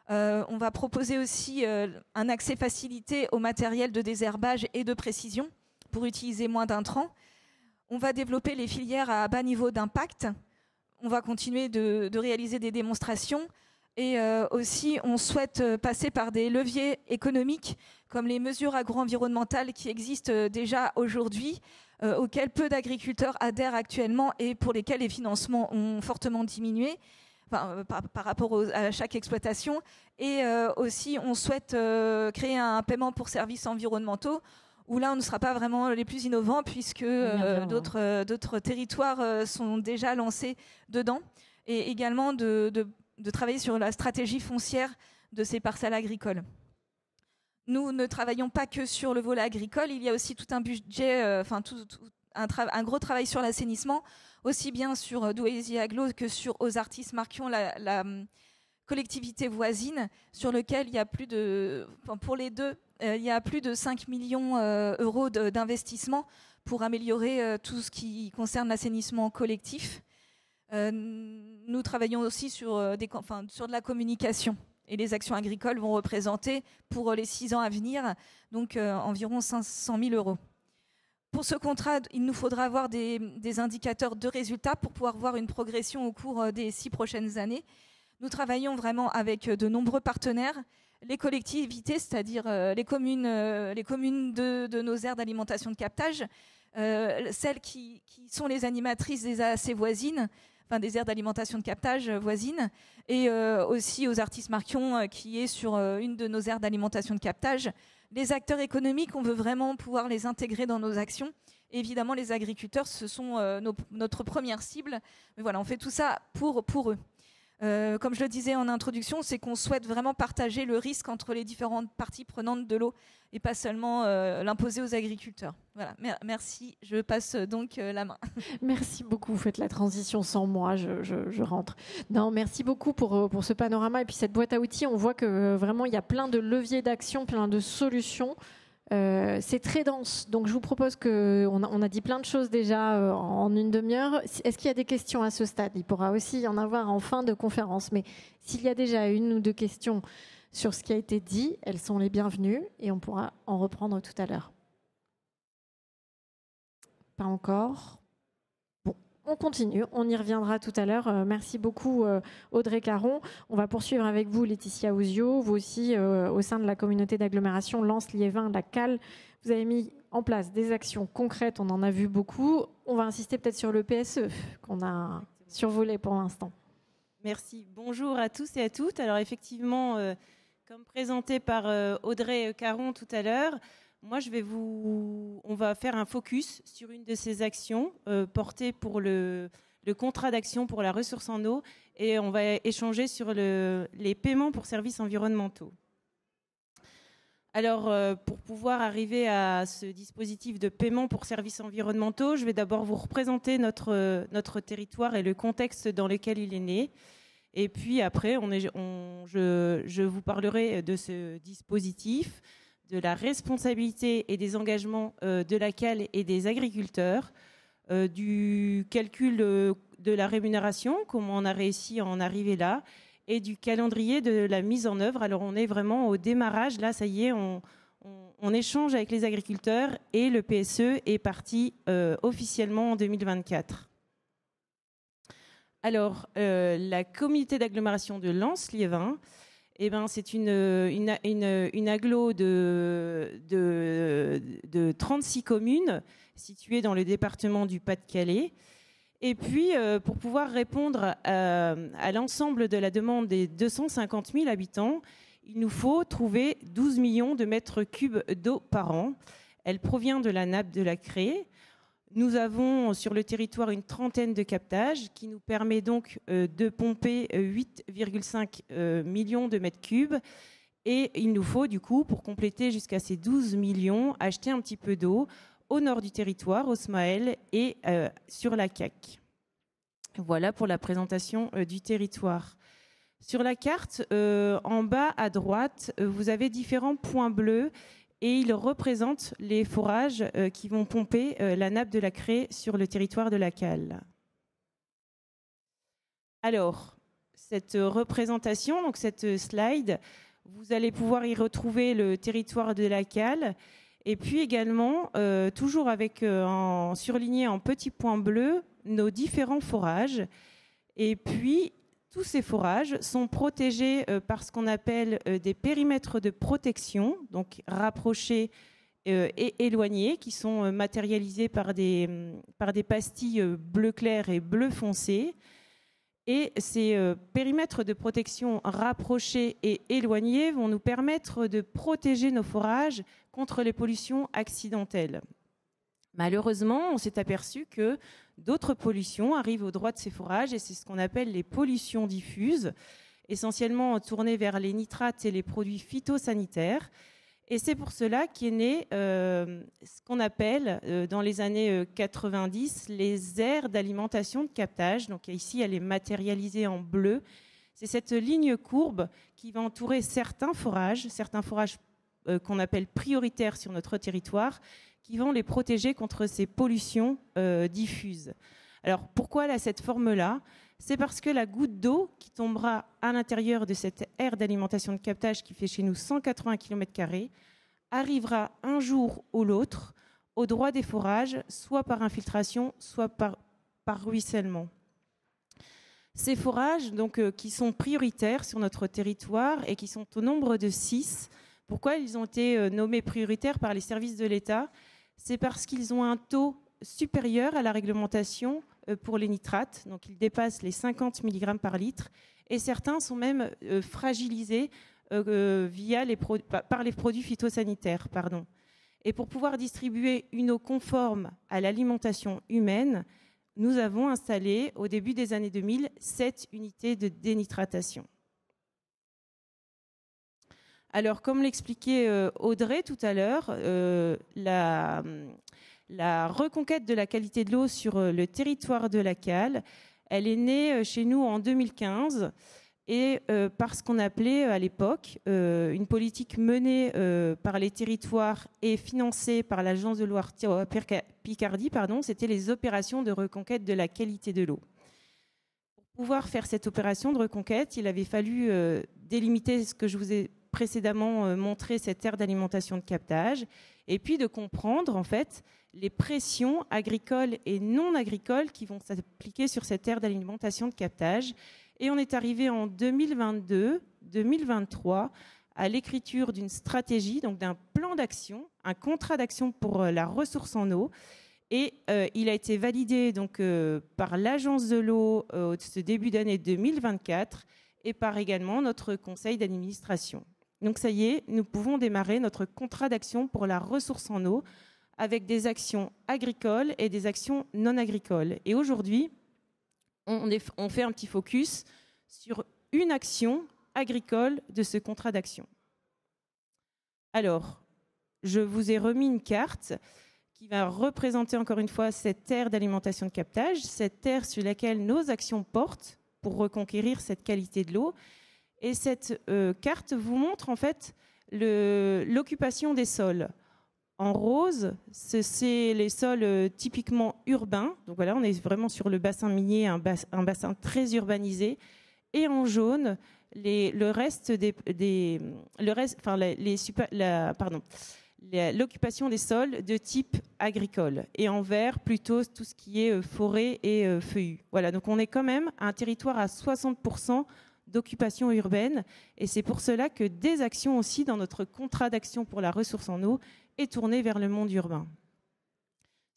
On va proposer aussi un accès facilité au matériel de désherbage et de précision pour utiliser moins d'intrants. On va développer les filières à bas niveau d'impact. On va continuer de réaliser des démonstrations. Et aussi, on souhaite passer par des leviers économiques, comme les mesures agro-environnementales qui existent déjà aujourd'hui, auxquelles peu d'agriculteurs adhèrent actuellement et pour lesquels les financements ont fortement diminué par rapport à chaque exploitation. Et aussi, on souhaite créer un paiement pour services environnementaux, où là, on ne sera pas vraiment les plus innovants, puisque d'autres territoires sont déjà lancés dedans. Et également de travailler sur la stratégie foncière de ces parcelles agricoles. Nous ne travaillons pas que sur le volet agricole, il y a aussi tout un budget, un gros travail sur l'assainissement, aussi bien sur Douaisis Agglo que sur Aux Artistes Marquion, la collectivité voisine, sur lequel il y a pour les deux, il y a plus de 5 millions d'euros d'investissement pour améliorer tout ce qui concerne l'assainissement collectif. Nous travaillons aussi sur de la communication. Et les actions agricoles vont représenter, pour les 6 ans à venir, donc environ 500 000 euros. Pour ce contrat, il nous faudra avoir des indicateurs de résultats pour pouvoir voir une progression au cours des 6 prochaines années. Nous travaillons vraiment avec de nombreux partenaires, les collectivités, c'est-à-dire les communes de nos aires d'alimentation de captage, celles qui sont les animatrices des AAC voisines, des aires d'alimentation de captage voisines, et aussi Aux Artistes Marquion, qui est sur une de nos aires d'alimentation de captage. Les acteurs économiques, on veut vraiment pouvoir les intégrer dans nos actions. Et évidemment, les agriculteurs, ce sont notre première cible. Mais voilà, on fait tout ça pour eux. Comme je le disais en introduction, c'est qu'on souhaite vraiment partager le risque entre les différentes parties prenantes de l'eau et pas seulement l'imposer aux agriculteurs. Voilà, merci. Je passe donc la main. Merci beaucoup. Vous faites la transition sans moi. Je rentre. Non, merci beaucoup pour ce panorama et puis cette boîte à outils. On voit que vraiment il y a plein de leviers d'action, plein de solutions. C'est très dense, donc je vous propose on a dit plein de choses déjà en une demi-heure. Est-ce qu'il y a des questions à ce stade? Il pourra aussi y en avoir en fin de conférence, mais s'il y a déjà 1 ou 2 questions sur ce qui a été dit, elles sont les bienvenues et on pourra en reprendre tout à l'heure. Pas encore. Bon, on continue, on y reviendra tout à l'heure. Merci beaucoup Audrey Caron. On va poursuivre avec vous Laetitia Ouzio. Vous aussi, au sein de la communauté d'agglomération Lens-Liévin, la CAL, vous avez mis en place des actions concrètes, on en a vu beaucoup. On va insister peut-être sur le PSE qu'on a survolé pour l'instant. Merci. Bonjour à tous et à toutes. Alors effectivement, comme présenté par Audrey Caron tout à l'heure, moi, on va faire un focus sur une de ces actions portée pour le contrat d'action pour la ressource en eau et on va échanger sur les paiements pour services environnementaux. Alors, pour pouvoir arriver à ce dispositif de paiement pour services environnementaux, je vais d'abord vous représenter notre territoire et le contexte dans lequel il est né. Et puis après, je vous parlerai de ce dispositif, de la responsabilité et des engagements de la CAL et des agriculteurs, du calcul de la rémunération, comment on a réussi à en arriver là, et du calendrier de la mise en œuvre. Alors on est vraiment au démarrage, là ça y est, on échange avec les agriculteurs et le PSE est parti officiellement en 2024. Alors, la communauté d'agglomération de Lens-Liévin, c'est une agglo de 36 communes situées dans le département du Pas-de-Calais. Et puis, pour pouvoir répondre à l'ensemble de la demande des 250 000 habitants, il nous faut trouver 12 millions de mètres cubes d'eau par an. Elle provient de la nappe de la Crée. Nous avons sur le territoire une trentaine de captages qui nous permet donc de pomper 8,5 millions de mètres cubes. Et il nous faut du coup, pour compléter jusqu'à ces 12 millions, acheter un petit peu d'eau au nord du territoire, au Smael et sur la CAC. Voilà pour la présentation du territoire. Sur la carte, en bas à droite, vous avez différents points bleus et ils représentent les forages qui vont pomper la nappe de la Crée sur le territoire de la Cale. Alors, cette représentation, donc cette slide, vous allez pouvoir y retrouver le territoire de la Cale et puis également, toujours avec surligné en petits points bleus, nos différents forages. Et puis, tous ces forages sont protégés par ce qu'on appelle des périmètres de protection, donc rapprochés et éloignés, qui sont matérialisés par des pastilles bleu clair et bleu foncé. Et ces périmètres de protection rapprochés et éloignés vont nous permettre de protéger nos forages contre les pollutions accidentelles. Malheureusement, on s'est aperçu que d'autres pollutions arrivent au droit de ces forages et c'est ce qu'on appelle les pollutions diffuses, essentiellement tournées vers les nitrates et les produits phytosanitaires. Et c'est pour cela qu'est né ce qu'on appelle, dans les années 90, les aires d'alimentation de captage. Donc ici, elle est matérialisée en bleu. C'est cette ligne courbe qui va entourer certains forages qu'on appelle prioritaires sur notre territoire, qui vont les protéger contre ces pollutions diffuses. Alors pourquoi cette forme-là ? C'est parce que la goutte d'eau qui tombera à l'intérieur de cette aire d'alimentation de captage qui fait chez nous 180 km² arrivera un jour ou l'autre au droit des forages, soit par infiltration, soit par ruissellement. Ces forages donc, qui sont prioritaires sur notre territoire et qui sont au nombre de 6, pourquoi ils ont été nommés prioritaires par les services de l'État ? C'est parce qu'ils ont un taux supérieur à la réglementation pour les nitrates, donc ils dépassent les 50 mg par litre, et certains sont même fragilisés par les produits phytosanitaires. Et pour pouvoir distribuer une eau conforme à l'alimentation humaine, nous avons installé, au début des années 2000, 7 unités de dénitratation. Alors, comme l'expliquait Audrey tout à l'heure, la reconquête de la qualité de l'eau sur le territoire de la Cale, elle est née chez nous en 2015 et par ce qu'on appelait à l'époque une politique menée par les territoires et financée par l'Agence de Loire-Picardie, c'était les opérations de reconquête de la qualité de l'eau. Pour pouvoir faire cette opération de reconquête, il avait fallu délimiter ce que je vous ai précédemment montré, cette aire d'alimentation de captage, et puis de comprendre en fait les pressions agricoles et non agricoles qui vont s'appliquer sur cette aire d'alimentation de captage. Et on est arrivé en 2022-2023 à l'écriture d'une stratégie, donc d'un plan d'action, un contrat d'action pour la ressource en eau. Et il a été validé donc, par l'Agence de l'eau ce début d'année 2024 et par également notre conseil d'administration. Donc ça y est, nous pouvons démarrer notre contrat d'action pour la ressource en eau avec des actions agricoles et des actions non agricoles. Et aujourd'hui, on fait un petit focus sur une action agricole de ce contrat d'action. Alors, je vous ai remis une carte qui va représenter encore une fois cette aire d'alimentation de captage, cette aire sur laquelle nos actions portent pour reconquérir cette qualité de l'eau. Et cette carte vous montre en fait l'occupation des sols. En rose, c'est les sols typiquement urbains. Donc voilà, on est vraiment sur le bassin minier, un bassin très urbanisé. Et en jaune, l'occupation des sols de type agricole. Et en vert, plutôt tout ce qui est forêt et feuillus. Voilà, donc on est quand même un territoire à 60% d'occupation urbaine. Et c'est pour cela que des actions aussi dans notre contrat d'action pour la ressource en eau est tournée vers le monde urbain.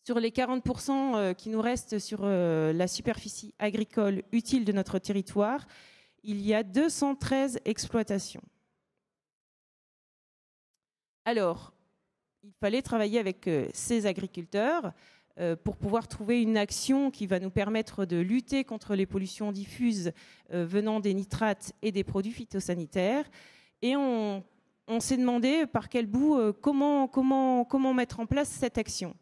Sur les 40% qui nous restent sur la superficie agricole utile de notre territoire, il y a 213 exploitations. Alors, il fallait travailler avec ces agriculteurs pour pouvoir trouver une action qui va nous permettre de lutter contre les pollutions diffuses venant des nitrates et des produits phytosanitaires. Et on s'est demandé par quel bout, comment mettre en place cette action.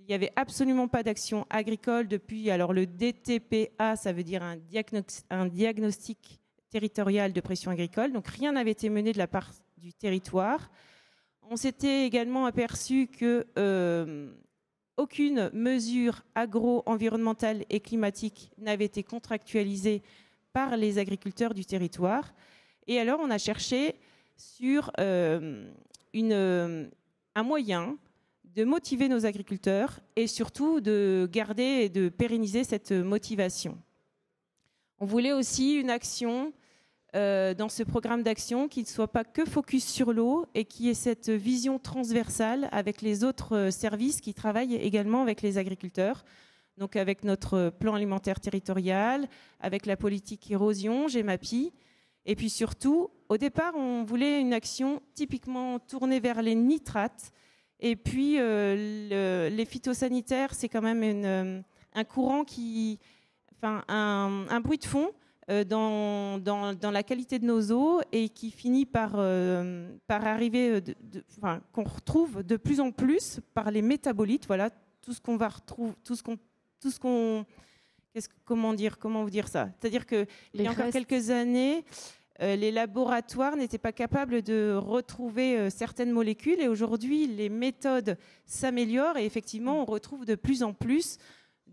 Il n'y avait absolument pas d'action agricole depuis le DTPA, ça veut dire un diagnostic territorial de pression agricole. Donc rien n'avait été mené de la part du territoire. On s'était également aperçu que aucune mesure agro-environnementale et climatique n'avait été contractualisée par les agriculteurs du territoire. Et alors, on a cherché sur un moyen de motiver nos agriculteurs et surtout de garder et de pérenniser cette motivation. On voulait aussi une action dans ce programme d'action qui ne soit pas que focus sur l'eau et qui ait cette vision transversale avec les autres services qui travaillent également avec les agriculteurs. Donc avec notre plan alimentaire territorial, avec la politique érosion, GEMAPI. Et puis surtout, au départ, on voulait une action typiquement tournée vers les nitrates. Et puis les phytosanitaires, c'est quand même un courant un bruit de fond dans la qualité de nos eaux et qui finit par arriver, qu'on retrouve de plus en plus par les métabolites. Voilà, tout ce qu'on va retrouver, comment vous dire ça ? C'est-à-dire qu'il y a encore quelques années, les laboratoires n'étaient pas capables de retrouver certaines molécules et aujourd'hui, les méthodes s'améliorent et effectivement, on retrouve de plus en plus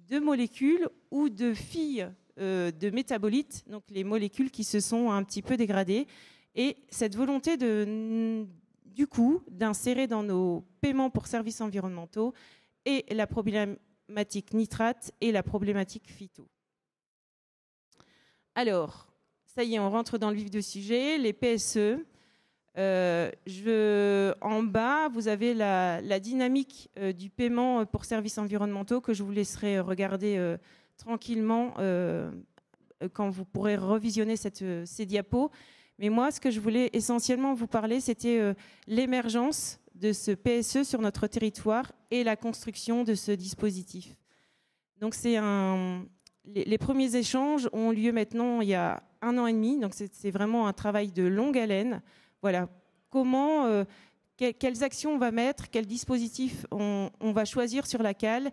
de molécules ou de filles de métabolites, donc les molécules qui se sont un petit peu dégradées. Et cette volonté du coup d'insérer dans nos paiements pour services environnementaux et la problématique nitrate et la problématique phyto. Alors, ça y est, on rentre dans le vif du sujet, les PSE. En bas, vous avez la dynamique du paiement pour services environnementaux que je vous laisserai regarder tranquillement quand vous pourrez revisionner ces diapos. Mais moi, ce que je voulais essentiellement vous parler, c'était l'émergence de ce PSE sur notre territoire et la construction de ce dispositif. Donc, les premiers échanges ont lieu maintenant il y a 1 an et demi. Donc, c'est vraiment un travail de longue haleine. Voilà, quelles actions on va mettre, quels dispositifs on va choisir sur la cale.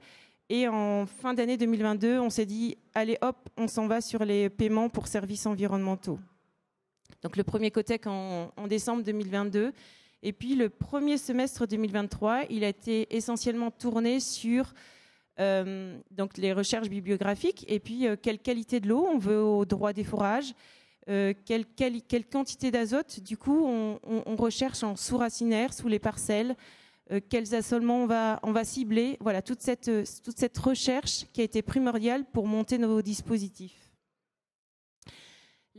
Et en fin d'année 2022, on s'est dit, allez hop, on s'en va sur les paiements pour services environnementaux. Donc le premier cotec en décembre 2022. Et puis le premier semestre 2023, il a été essentiellement tourné sur donc les recherches bibliographiques et puis quelle qualité de l'eau on veut au droit des forages, quelle quantité d'azote. Du coup, on recherche en sous-racinaire, sous les parcelles, quels assolements on va cibler. Voilà, toute cette recherche qui a été primordiale pour monter nos dispositifs.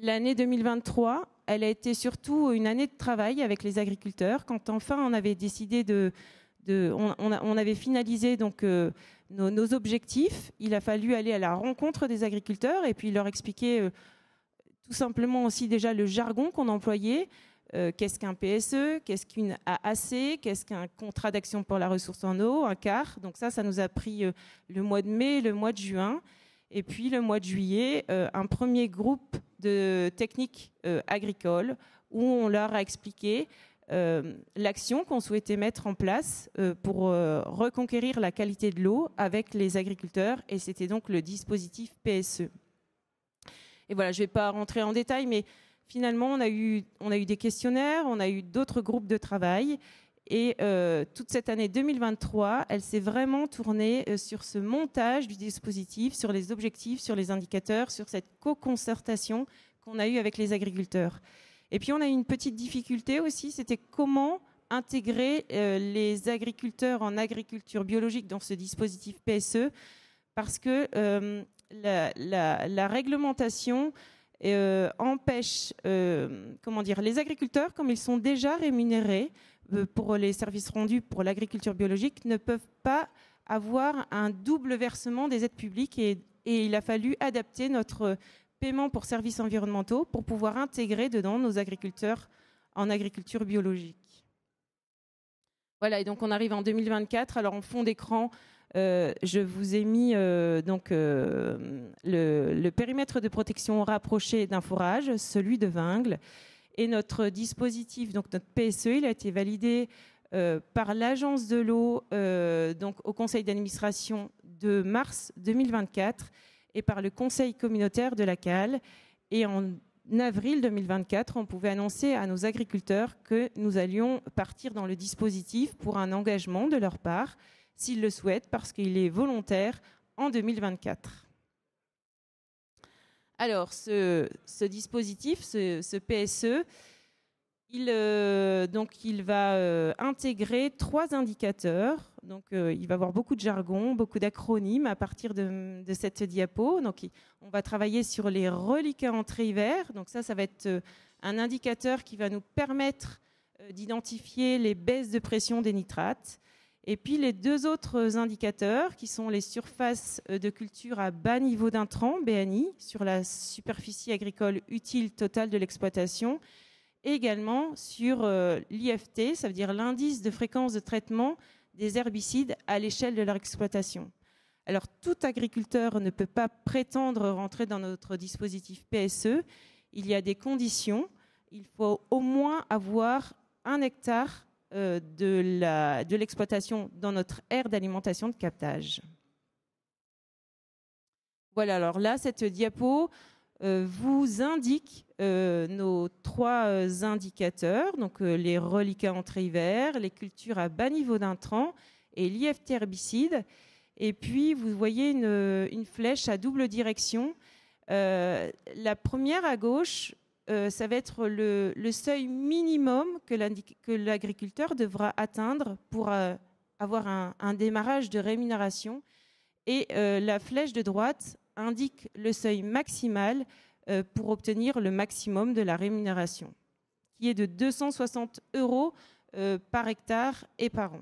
L'année 2023, elle a été surtout une année de travail avec les agriculteurs. Quand enfin on avait décidé on avait finalisé donc nos objectifs, il a fallu aller à la rencontre des agriculteurs et puis leur expliquer tout simplement aussi déjà le jargon qu'on employait. Qu'est-ce qu'un PSE, qu'est-ce qu'une AAC, qu'est-ce qu'un contrat d'action pour la ressource en eau, un CAR. Donc ça nous a pris le mois de mai, le mois de juin. Et puis le mois de juillet, un premier groupe de techniques agricoles où on leur a expliqué l'action qu'on souhaitait mettre en place pour reconquérir la qualité de l'eau avec les agriculteurs. Et c'était donc le dispositif PSE. Et voilà, je ne vais pas rentrer en détail, mais finalement, on a eu des questionnaires, on a eu d'autres groupes de travail. Et toute cette année 2023, elle s'est vraiment tournée sur ce montage du dispositif, sur les objectifs, sur les indicateurs, sur cette co-concertation qu'on a eue avec les agriculteurs. Et puis, on a eu une petite difficulté aussi, c'était comment intégrer les agriculteurs en agriculture biologique dans ce dispositif PSE parce que la réglementation empêche les agriculteurs, comme ils sont déjà rémunérés pour les services rendus pour l'agriculture biologique, ne peuvent pas avoir un double versement des aides publiques et il a fallu adapter notre paiement pour services environnementaux pour pouvoir intégrer dedans nos agriculteurs en agriculture biologique. Voilà, et donc on arrive en 2024. Alors en fond d'écran, je vous ai mis le périmètre de protection rapproché d'un forage, celui de Vingles. Et notre dispositif, donc notre PSE, il a été validé par l'Agence de l'eau au conseil d'administration de mars 2024 et par le conseil communautaire de la CAL. Et en avril 2024, on pouvait annoncer à nos agriculteurs que nous allions partir dans le dispositif pour un engagement de leur part, s'ils le souhaitent, parce qu'il est volontaire en 2024. Alors, ce dispositif, ce PSE, il va intégrer 3 indicateurs. Donc, il va y avoir beaucoup de jargon, beaucoup d'acronymes à partir de cette diapo. Donc, on va travailler sur les reliquats entrée-hiver. Donc, ça va être un indicateur qui va nous permettre d'identifier les baisses de pression des nitrates. Et puis les 2 autres indicateurs qui sont les surfaces de culture à bas niveau d'intrants, BNI, sur la superficie agricole utile totale de l'exploitation, et également sur l'IFT, ça veut dire l'indice de fréquence de traitement des herbicides à l'échelle de leur exploitation. Alors tout agriculteur ne peut pas prétendre rentrer dans notre dispositif PSE. Il y a des conditions. Il faut au moins avoir 1 hectare de l'exploitation dans notre aire d'alimentation de captage. Voilà, alors là, cette diapo vous indique nos 3 indicateurs, donc les reliquats entrée-hiver, les cultures à bas niveau d'intrants et l'IFT herbicide. Et puis, vous voyez une flèche à double direction. La première à gauche, ça va être le seuil minimum que l'agriculteur devra atteindre pour avoir un démarrage de rémunération. Et la flèche de droite indique le seuil maximal pour obtenir le maximum de la rémunération, qui est de 260 € par hectare et par an.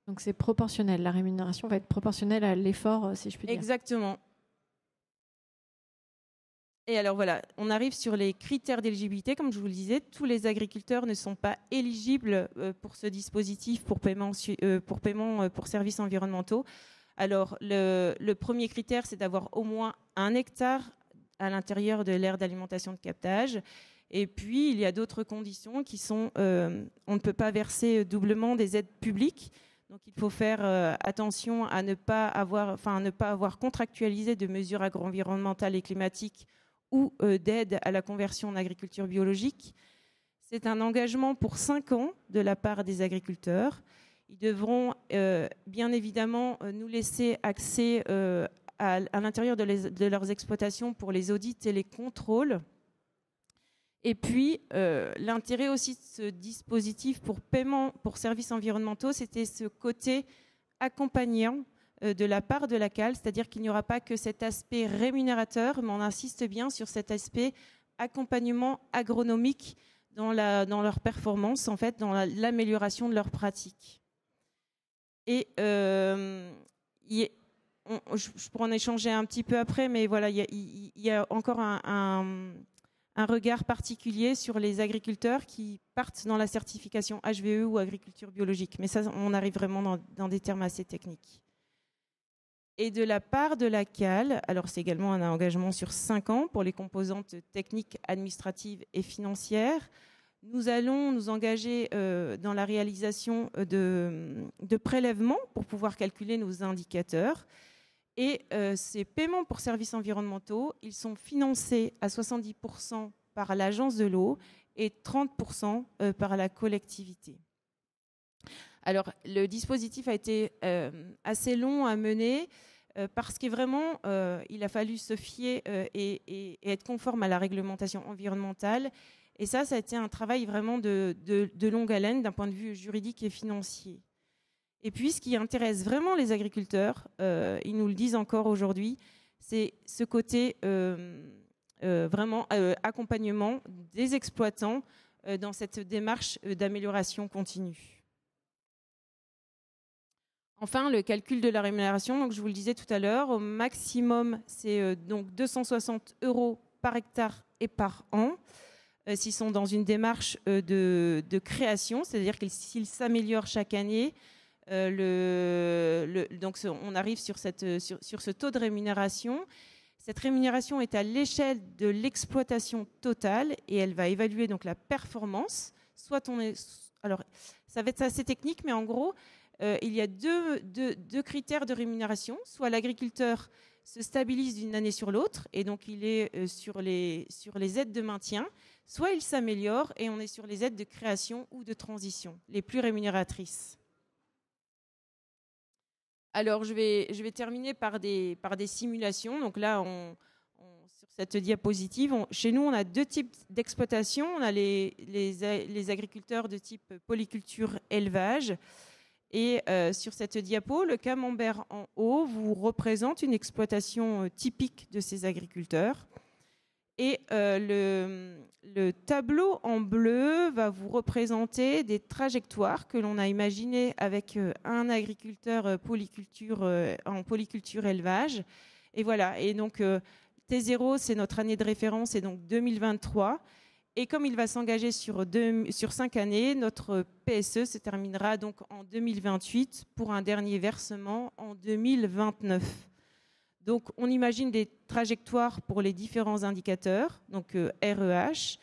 Donc c'est proportionnel, la rémunération va être proportionnelle à l'effort, si je puis dire. Exactement. Et alors voilà, on arrive sur les critères d'éligibilité. Comme je vous le disais, tous les agriculteurs ne sont pas éligibles pour ce dispositif pour paiement pour services environnementaux. Alors le premier critère, c'est d'avoir au moins 1 hectare à l'intérieur de l'aire d'alimentation de captage. Et puis, il y a d'autres conditions qui sont on ne peut pas verser doublement des aides publiques. Donc, il faut faire attention à ne pas avoir contractualisé de mesures agro-environnementales et climatiques ou d'aide à la conversion en agriculture biologique. C'est un engagement pour 5 ans de la part des agriculteurs. Ils devront bien évidemment nous laisser accès à l'intérieur de leurs exploitations pour les audits et les contrôles. Et puis, l'intérêt aussi de ce dispositif pour paiement pour services environnementaux, c'était ce côté accompagnant de la part de la CAL, c'est-à-dire qu'il n'y aura pas que cet aspect rémunérateur, mais on insiste bien sur cet aspect accompagnement agronomique dans leur performance, en fait, dans l'amélioration de leurs pratiques. Et je pourrais en échanger un petit peu après, mais voilà, il y a encore un regard particulier sur les agriculteurs qui partent dans la certification HVE ou agriculture biologique. Mais ça, on arrive vraiment dans des termes assez techniques. Et de la part de la CAL, alors c'est également un engagement sur 5 ans pour les composantes techniques, administratives et financières. Nous allons nous engager dans la réalisation de prélèvements pour pouvoir calculer nos indicateurs. Et ces paiements pour services environnementaux, ils sont financés à 70% par l'agence de l'eau et 30% par la collectivité. Alors, le dispositif a été assez long à mener parce qu'il a fallu se fier et être conforme à la réglementation environnementale Et ça a été un travail vraiment de longue haleine d'un point de vue juridique et financier. Et puis, ce qui intéresse vraiment les agriculteurs, ils nous le disent encore aujourd'hui, c'est ce côté vraiment accompagnement des exploitants dans cette démarche d'amélioration continue. Enfin, le calcul de la rémunération, donc je vous le disais tout à l'heure, au maximum, c'est donc 260 € par hectare et par an. S'ils sont dans une démarche de création, c'est-à-dire qu'ils s'améliorent chaque année, donc on arrive sur ce taux de rémunération. Cette rémunération est à l'échelle de l'exploitation totale et elle va évaluer donc la performance. Alors, ça va être assez technique, mais en gros, il y a deux critères de rémunération. Soit l'agriculteur se stabilise d'une année sur l'autre et donc il est sur les aides de maintien, soit il s'améliore et on est sur les aides de création ou de transition, les plus rémunératrices. Alors, je vais terminer par des simulations. Donc là, sur cette diapositive, chez nous, on a deux types d'exploitation. On a les agriculteurs de type polyculture élevage. Et sur cette diapo, le camembert en haut vous représente une exploitation typique de ces agriculteurs. Et le tableau en bleu va vous représenter des trajectoires que l'on a imaginées avec un agriculteur en polyculture élevage. Et voilà. Et donc, T0, c'est notre année de référence, et donc 2023. Et comme il va s'engager sur 5 années, notre PSE se terminera donc en 2028 pour un dernier versement en 2029. Donc, on imagine des trajectoires pour les différents indicateurs, donc REH,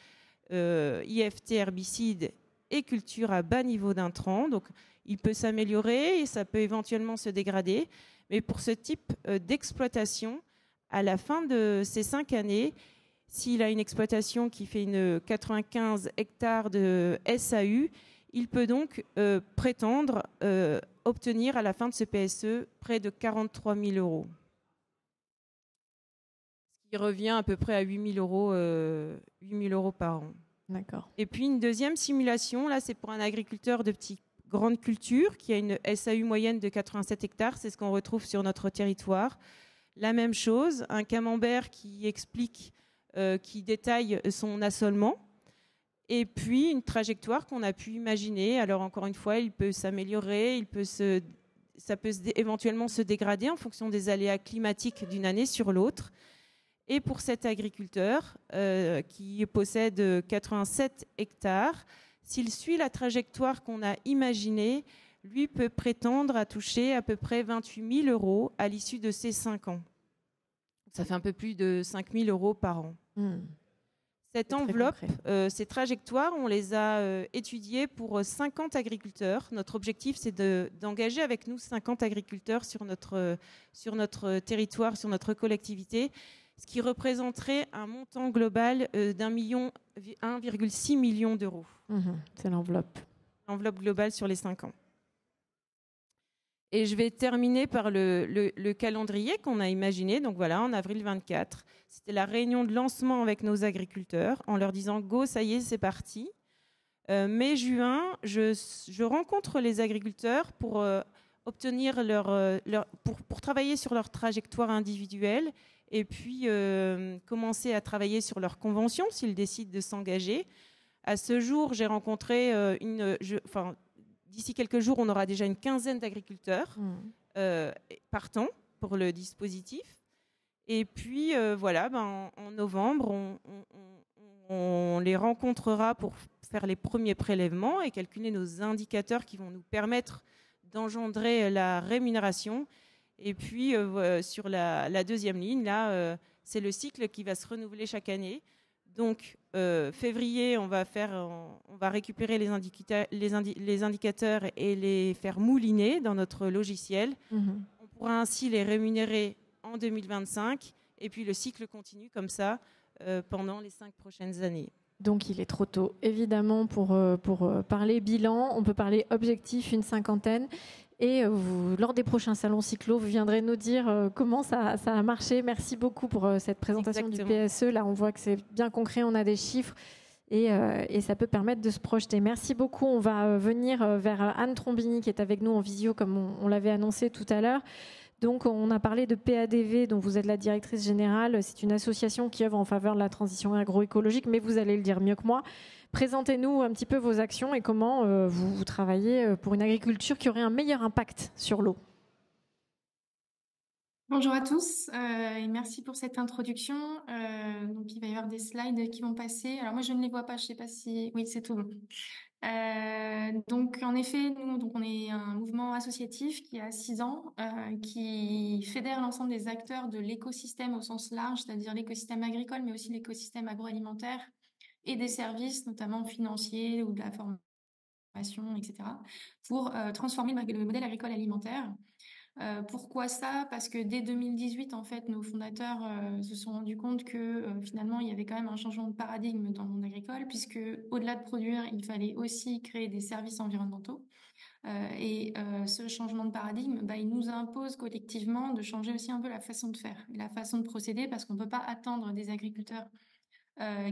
IFT, herbicide et culture à bas niveau d'intrants. Donc, il peut s'améliorer et ça peut éventuellement se dégrader. Mais pour ce type d'exploitation, à la fin de ces 5 années, s'il a une exploitation qui fait 95 hectares de SAU, il peut donc prétendre obtenir à la fin de ce PSE près de 43 000 €. Ce qui revient à peu près à 8 000 € par an. D'accord. Et puis une deuxième simulation, là c'est pour un agriculteur de petite grande culture qui a une SAU moyenne de 87 hectares, c'est ce qu'on retrouve sur notre territoire. La même chose, un camembert qui explique, qui détaille son assolement, et puis une trajectoire qu'on a pu imaginer. Alors encore une fois, il peut s'améliorer, ça peut éventuellement se dégrader en fonction des aléas climatiques d'une année sur l'autre. Et pour cet agriculteur qui possède 87 hectares, s'il suit la trajectoire qu'on a imaginée, lui peut prétendre à toucher à peu près 28 000 € à l'issue de ces 5 ans. Ça fait un peu plus de 5 000 € par an. Cette enveloppe, ces trajectoires, on les a étudiées pour 50 agriculteurs. Notre objectif, c'est d'engager avec nous 50 agriculteurs sur notre territoire, sur notre collectivité, ce qui représenterait un montant global d'1,6 million d'euros. C'est l'enveloppe. L'enveloppe globale sur les 5 ans. Et je vais terminer par le calendrier qu'on a imaginé. Donc voilà, en avril 24, c'était la réunion de lancement avec nos agriculteurs en leur disant « Go, ça y est, c'est parti ». Mai-juin, je rencontre les agriculteurs pour obtenir pour travailler sur leur trajectoire individuelle et puis commencer à travailler sur leur convention s'ils décident de s'engager. À ce jour, j'ai rencontré d'ici quelques jours, on aura déjà une quinzaine d'agriculteurs partants pour le dispositif. Et puis, en novembre, on les rencontrera pour faire les premiers prélèvements et calculer nos indicateurs qui vont nous permettre d'engendrer la rémunération. Et puis, sur la deuxième ligne, là, c'est le cycle qui va se renouveler chaque année. Donc, février, on va récupérer les indicateurs et les faire mouliner dans notre logiciel. On pourra ainsi les rémunérer en 2025. Et puis, le cycle continue comme ça pendant les 5 prochaines années. Donc, il est trop tôt, évidemment, pour parler bilan. On peut parler objectif, une cinquantaine. Et lors des prochains salons cyclo, vous viendrez nous dire comment ça a marché. Merci beaucoup pour cette présentation. Exactement. Du PSE. Là, on voit que c'est bien concret, on a des chiffres. et ça peut permettre de se projeter. Merci beaucoup. On va venir vers Anne Trombini qui est avec nous en visio comme on l'avait annoncé tout à l'heure. Donc on a parlé de PADV dont vous êtes la directrice générale. C'est une association qui œuvre en faveur de la transition agroécologique, mais vous allez le dire mieux que moi. Présentez-nous un petit peu vos actions et comment vous travaillez pour une agriculture qui aurait un meilleur impact sur l'eau. Bonjour à tous et merci pour cette introduction. Donc il va y avoir des slides qui vont passer. Alors moi je ne les vois pas, je ne sais pas si... Oui, c'est tout bon. Donc en effet, nous on est un mouvement associatif qui a 6 ans, qui fédère l'ensemble des acteurs de l'écosystème au sens large, c'est-à-dire l'écosystème agricole, mais aussi l'écosystème agroalimentaire et des services, notamment financiers ou de la formation, etc., pour transformer le modèle agricole alimentaire. Pourquoi ça? Parce que dès 2018, en fait, nos fondateurs se sont rendus compte que finalement, il y avait quand même un changement de paradigme dans le monde agricole, puisque au-delà de produire, il fallait aussi créer des services environnementaux. Ce changement de paradigme, il nous impose collectivement de changer aussi un peu la façon de faire, la façon de procéder, parce qu'on ne peut pas attendre des agriculteurs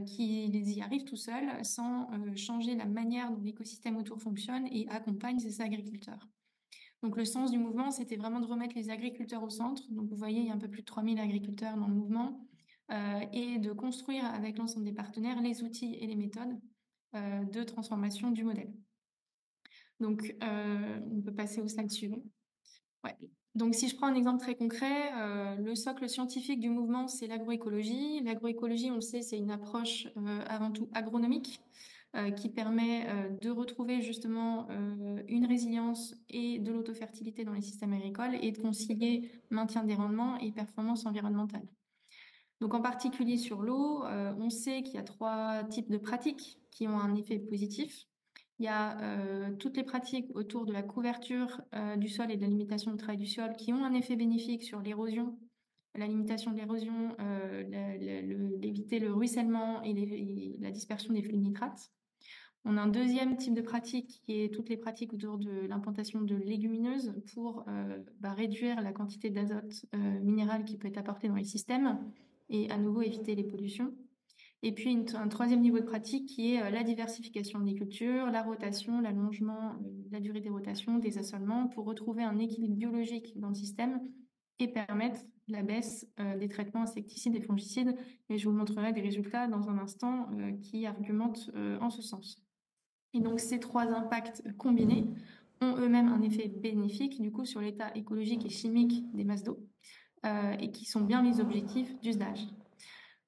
qui y arrivent tout seuls sans changer la manière dont l'écosystème autour fonctionne et accompagne ces agriculteurs. Donc le sens du mouvement, c'était vraiment de remettre les agriculteurs au centre. Donc vous voyez, il y a un peu plus de 3000 agriculteurs dans le mouvement et de construire avec l'ensemble des partenaires les outils et les méthodes de transformation du modèle. Donc on peut passer au slide suivant. Ouais. Donc si je prends un exemple très concret, le socle scientifique du mouvement, c'est l'agroécologie. L'agroécologie, on le sait, c'est une approche avant tout agronomique. Qui permet de retrouver justement une résilience et de l'autofertilité dans les systèmes agricoles et de concilier maintien des rendements et performance environnementale. Donc en particulier sur l'eau, on sait qu'il y a 3 types de pratiques qui ont un effet positif. Il y a toutes les pratiques autour de la couverture du sol et de la limitation du travail du sol qui ont un effet bénéfique sur l'érosion, la limitation de l'érosion, éviter le ruissellement et la dispersion des fluides nitrates. On a un deuxième type de pratique qui est toutes les pratiques autour de l'implantation de légumineuses pour réduire la quantité d'azote minéral qui peut être apporté dans les systèmes et à nouveau éviter les pollutions. Et puis un troisième niveau de pratique qui est la diversification des cultures, la rotation, l'allongement, la durée des rotations, des assolements pour retrouver un équilibre biologique dans le système et permettre la baisse des traitements insecticides et fongicides. Et je vous montrerai des résultats dans un instant qui argumentent en ce sens. Et donc, ces 3 impacts combinés ont eux-mêmes un effet bénéfique, du coup, sur l'état écologique et chimique des masses d'eau, et qui sont bien les objectifs d'usage.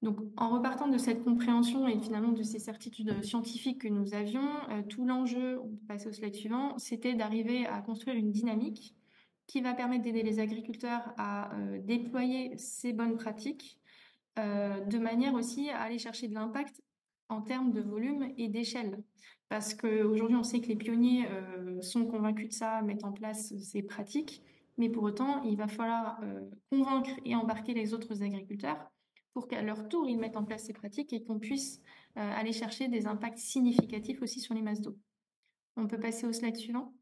Donc, en repartant de cette compréhension et finalement de ces certitudes scientifiques que nous avions, tout l'enjeu, on peut passer au slide suivant, c'était d'arriver à construire une dynamique qui va permettre d'aider les agriculteurs à déployer ces bonnes pratiques, de manière aussi à aller chercher de l'impact en termes de volume et d'échelle. Parce qu'aujourd'hui, on sait que les pionniers sont convaincus de ça, mettent en place ces pratiques, mais pour autant, il va falloir convaincre et embarquer les autres agriculteurs pour qu'à leur tour, ils mettent en place ces pratiques et qu'on puisse aller chercher des impacts significatifs aussi sur les masses d'eau. On peut passer au slide suivant.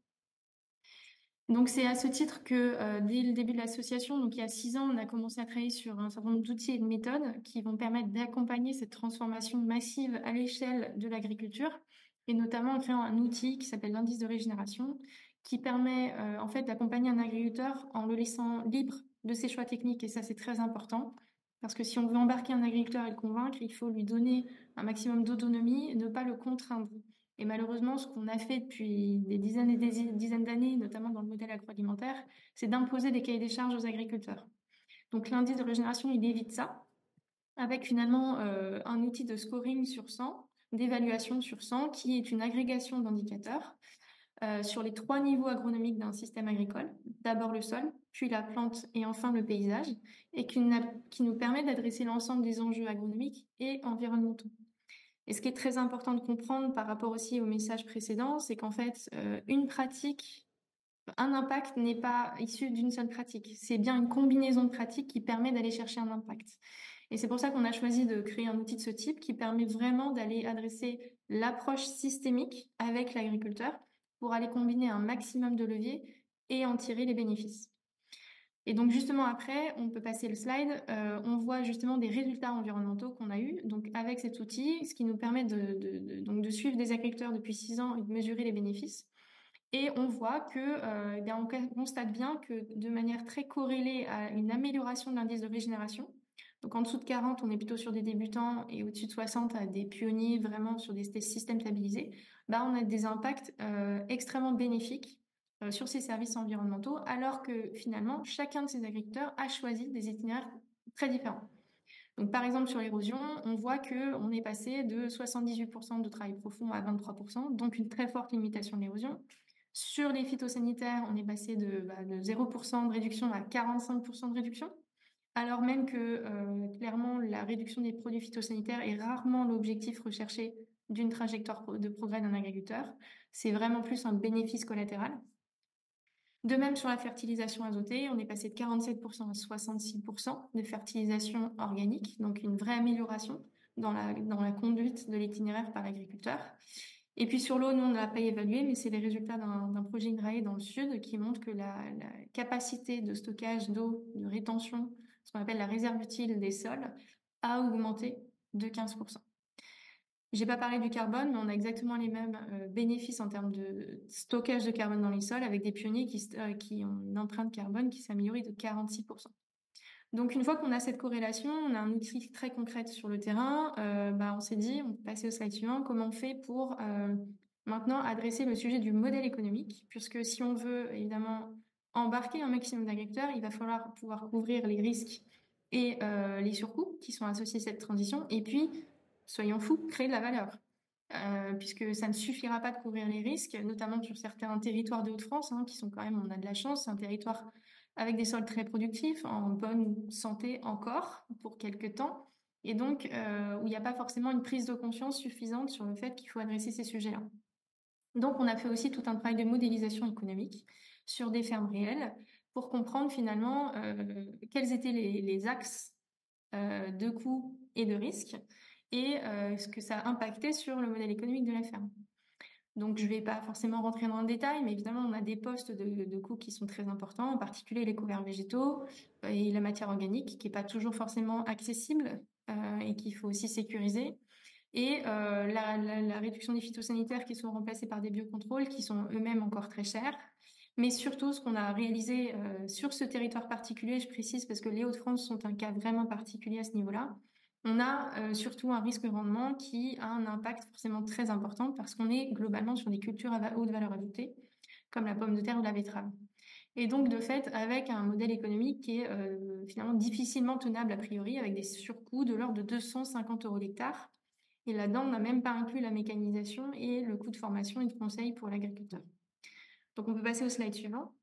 Donc c'est à ce titre que dès le début de l'association, donc il y a 6 ans, on a commencé à travailler sur un certain nombre d'outils et de méthodes qui vont permettre d'accompagner cette transformation massive à l'échelle de l'agriculture, et notamment en créant un outil qui s'appelle l'indice de régénération, qui permet en fait d'accompagner un agriculteur en le laissant libre de ses choix techniques, et ça c'est très important, parce que si on veut embarquer un agriculteur et le convaincre, il faut lui donner un maximum d'autonomie et ne pas le contraindre. Et malheureusement, ce qu'on a fait depuis des dizaines et des dizaines d'années, notamment dans le modèle agroalimentaire, c'est d'imposer des cahiers des charges aux agriculteurs. Donc l'indice de régénération, il évite ça, avec finalement un outil de scoring sur 100, d'évaluation sur 100, qui est une agrégation d'indicateurs sur les 3 niveaux agronomiques d'un système agricole, d'abord le sol, puis la plante et enfin le paysage, et qui nous permet d'adresser l'ensemble des enjeux agronomiques et environnementaux. Et ce qui est très important de comprendre par rapport aussi au message précédent, c'est qu'en fait, une pratique, un impact n'est pas issu d'une seule pratique. C'est bien une combinaison de pratiques qui permet d'aller chercher un impact. Et c'est pour ça qu'on a choisi de créer un outil de ce type qui permet vraiment d'aller adresser l'approche systémique avec l'agriculteur pour aller combiner un maximum de leviers et en tirer les bénéfices. Et donc justement après, on peut passer le slide, on voit justement des résultats environnementaux qu'on a eus. Donc avec cet outil, ce qui nous permet donc de suivre des agriculteurs depuis 6 ans et de mesurer les bénéfices. Et on voit que, on constate bien que de manière très corrélée à une amélioration de l'indice de régénération, donc en dessous de 40, on est plutôt sur des débutants et au-dessus de 60, à des pionniers vraiment sur des systèmes stabilisés, on a des impacts extrêmement bénéfiques sur ces services environnementaux, alors que finalement, chacun de ces agriculteurs a choisi des itinéraires très différents. Donc, par exemple, sur l'érosion, on voit qu'on est passé de 78% de travail profond à 23%, donc une très forte limitation de l'érosion. Sur les phytosanitaires, on est passé de 0% de réduction à 45% de réduction, alors même que clairement, la réduction des produits phytosanitaires est rarement l'objectif recherché d'une trajectoire de progrès d'un agriculteur. C'est vraiment plus un bénéfice collatéral. De même, sur la fertilisation azotée, on est passé de 47% à 66% de fertilisation organique, donc une vraie amélioration dans la conduite de l'itinéraire par l'agriculteur. Et puis sur l'eau, nous, on ne l'a pas évalué, mais c'est les résultats d'un projet INRAE dans le sud qui montre que la capacité de stockage d'eau, de rétention, ce qu'on appelle la réserve utile des sols, a augmenté de 15%. J'ai pas parlé du carbone, mais on a exactement les mêmes bénéfices en termes de stockage de carbone dans les sols, avec des pionniers qui ont une empreinte carbone qui s'est améliorée de 46%. Donc une fois qu'on a cette corrélation, on a un outil très concret sur le terrain, on s'est dit, on peut passer au slide suivant, comment on fait pour maintenant adresser le sujet du modèle économique, puisque si on veut évidemment embarquer un maximum d'agriculteurs, il va falloir pouvoir couvrir les risques et les surcoûts qui sont associés à cette transition, et puis soyons fous, créer de la valeur. Puisque ça ne suffira pas de couvrir les risques, notamment sur certains territoires de Hauts-de-France, qui sont quand même, on a de la chance, c'est un territoire avec des sols très productifs, en bonne santé encore, pour quelques temps, et donc où il n'y a pas forcément une prise de conscience suffisante sur le fait qu'il faut adresser ces sujets-là. Donc on a fait aussi tout un travail de modélisation économique sur des fermes réelles, pour comprendre finalement quels étaient les axes de coûts et de risques, et ce que ça impactait sur le modèle économique de la ferme. Donc, je ne vais pas forcément rentrer dans le détail, mais évidemment, on a des postes de coûts qui sont très importants, en particulier les couverts végétaux et la matière organique, qui n'est pas toujours forcément accessible et qu'il faut aussi sécuriser. Et la réduction des phytosanitaires qui sont remplacés par des biocontrôles qui sont eux-mêmes encore très chers. Mais surtout, ce qu'on a réalisé sur ce territoire particulier, je précise parce que les Hauts-de-France sont un cas vraiment particulier à ce niveau-là, on a surtout un risque rendement qui a un impact forcément très important parce qu'on est globalement sur des cultures à haute valeur ajoutée, comme la pomme de terre ou la betterave. Et donc, de fait, avec un modèle économique qui est finalement difficilement tenable a priori, avec des surcoûts de l'ordre de 250 € l'hectare. Et là-dedans, on n'a même pas inclus la mécanisation et le coût de formation et de conseil pour l'agriculteur. Donc, on peut passer au slide suivant.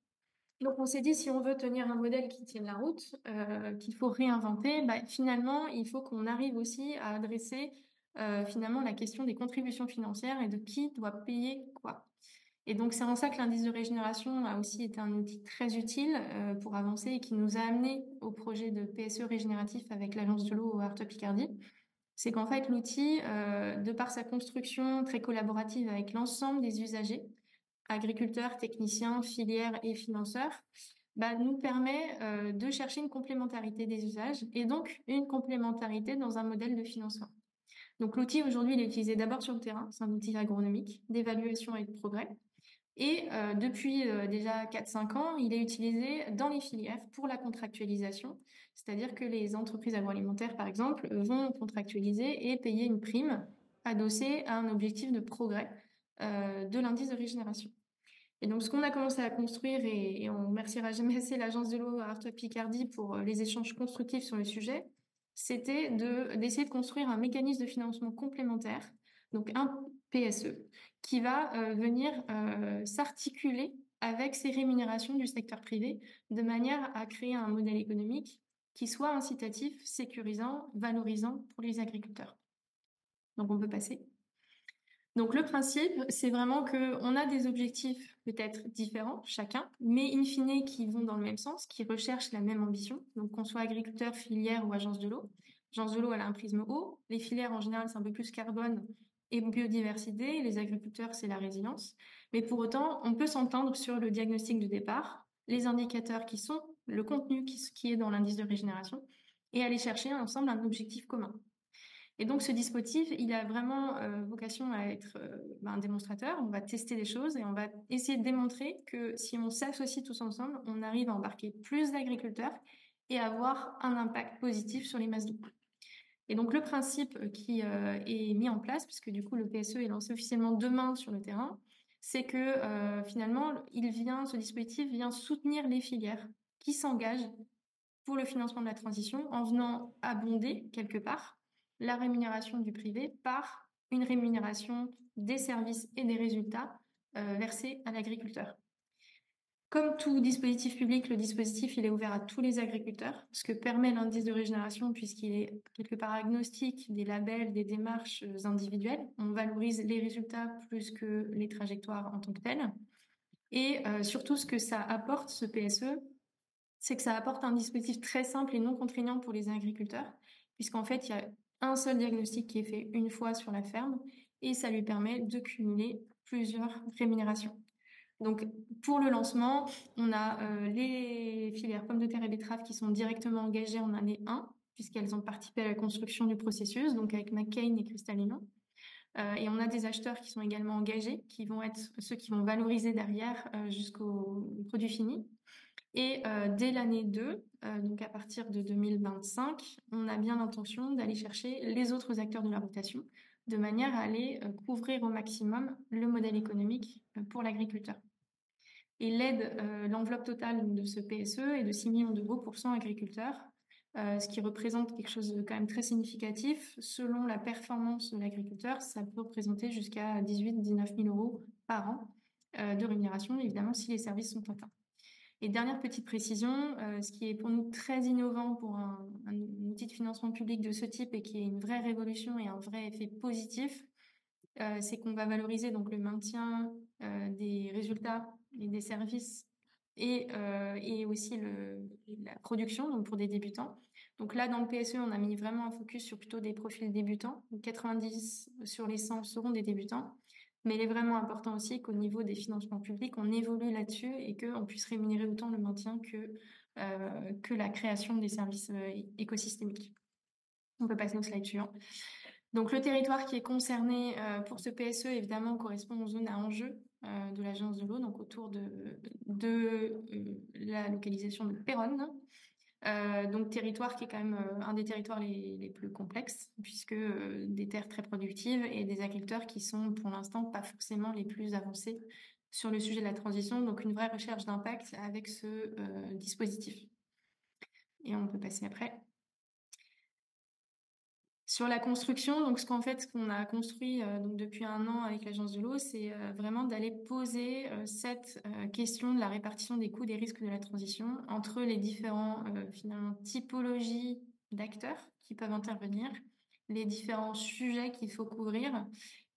Donc, on s'est dit, si on veut tenir un modèle qui tienne la route, qu'il faut réinventer, finalement, il faut qu'on arrive aussi à adresser finalement la question des contributions financières et de qui doit payer quoi. Et donc, c'est en ça que l'indice de régénération a aussi été un outil très utile pour avancer et qui nous a amené au projet de PSE régénératif avec l'Agence de l'eau au Artois Picardie. C'est qu'en fait, l'outil, de par sa construction très collaborative avec l'ensemble des usagers, agriculteurs, techniciens, filières et financeurs, nous permet de chercher une complémentarité des usages et donc une complémentarité dans un modèle de financement. Donc l'outil aujourd'hui, il est utilisé d'abord sur le terrain, c'est un outil agronomique d'évaluation et de progrès. Et depuis déjà 4-5 ans, il est utilisé dans les filières pour la contractualisation, c'est-à-dire que les entreprises agroalimentaires, par exemple, vont contractualiser et payer une prime adossée à un objectif de progrès de l'indice de régénération. Et donc, ce qu'on a commencé à construire, et on ne remerciera jamais assez l'Agence de l'eau à Artois Picardie pour les échanges constructifs sur le sujet, c'était d'essayer de construire un mécanisme de financement complémentaire, donc un PSE, qui va venir s'articuler avec ces rémunérations du secteur privé, de manière à créer un modèle économique qui soit incitatif, sécurisant, valorisant pour les agriculteurs. Donc, on peut passer. Donc, le principe, c'est vraiment qu'on a des objectifs peut-être différents, chacun, mais in fine qui vont dans le même sens, qui recherchent la même ambition. Donc, qu'on soit agriculteur, filière ou agence de l'eau. L'agence de l'eau, elle a un prisme eau. Les filières, en général, c'est un peu plus carbone et biodiversité. Les agriculteurs, c'est la résilience. Mais pour autant, on peut s'entendre sur le diagnostic de départ, les indicateurs qui sont, le contenu qui est dans l'indice de régénération, et aller chercher ensemble un objectif commun. Et donc, ce dispositif, il a vraiment vocation à être un démonstrateur. On va tester des choses et on va essayer de démontrer que si on s'associe tous ensemble, on arrive à embarquer plus d'agriculteurs et avoir un impact positif sur les masses d'eau. Et donc, le principe qui est mis en place, puisque du coup, le PSE est lancé officiellement demain sur le terrain, c'est que finalement, ce dispositif vient soutenir les filières qui s'engagent pour le financement de la transition en venant abonder quelque part la rémunération du privé par une rémunération des services et des résultats versés à l'agriculteur. Comme tout dispositif public, le dispositif il est ouvert à tous les agriculteurs, ce que permet l'indice de régénération puisqu'il est quelque part agnostique des labels, des démarches individuelles. On valorise les résultats plus que les trajectoires en tant que telles. Et surtout, ce que ça apporte, ce PSE, c'est que ça apporte un dispositif très simple et non contraignant pour les agriculteurs, puisqu'en fait, il y a un seul diagnostic qui est fait une fois sur la ferme et ça lui permet de cumuler plusieurs rémunérations. Donc, pour le lancement, on a les filières pommes de terre et betteraves qui sont directement engagées en année 1, puisqu'elles ont participé à la construction du processus, donc avec McCain et Cristalino. Et on a des acheteurs qui sont également engagés, qui vont être ceux qui vont valoriser derrière jusqu'au produit fini. Et dès l'année 2, donc à partir de 2025, on a bien l'intention d'aller chercher les autres acteurs de la rotation, de manière à aller couvrir au maximum le modèle économique pour l'agriculteur. Et l'aide, l'enveloppe totale de ce PSE est de 6 millions d'euros pour 100 agriculteurs, ce qui représente quelque chose de quand même très significatif. Selon la performance de l'agriculteur, ça peut représenter jusqu'à 18-19 000 euros par an de rémunération, évidemment, si les services sont atteints. Et dernière petite précision, ce qui est pour nous très innovant pour un outil de financement public de ce type et qui est une vraie révolution et un vrai effet positif, c'est qu'on va valoriser donc le maintien des résultats et des services et aussi la production donc pour des débutants. Donc là, dans le PSE, on a mis vraiment un focus sur plutôt des profils débutants. Donc 90 sur les 100 seront des débutants. Mais il est vraiment important aussi qu'au niveau des financements publics, on évolue là-dessus et qu'on puisse rémunérer autant le maintien que la création des services écosystémiques. On peut passer au slide suivant. Donc le territoire qui est concerné pour ce PSE, évidemment, correspond aux zones à enjeu de l'Agence de l'eau, donc autour de la localisation de Péronne. Donc territoire qui est quand même un des territoires les plus complexes, puisque des terres très productives et des agriculteurs qui sont pour l'instant pas forcément les plus avancés sur le sujet de la transition, donc une vraie recherche d'impact avec ce dispositif. Et on peut passer après. Sur la construction, donc ce qu'on a construit donc depuis un an avec l'Agence de l'eau, c'est vraiment d'aller poser cette question de la répartition des coûts des risques de la transition entre les différents finalement typologies d'acteurs qui peuvent intervenir, les différents sujets qu'il faut couvrir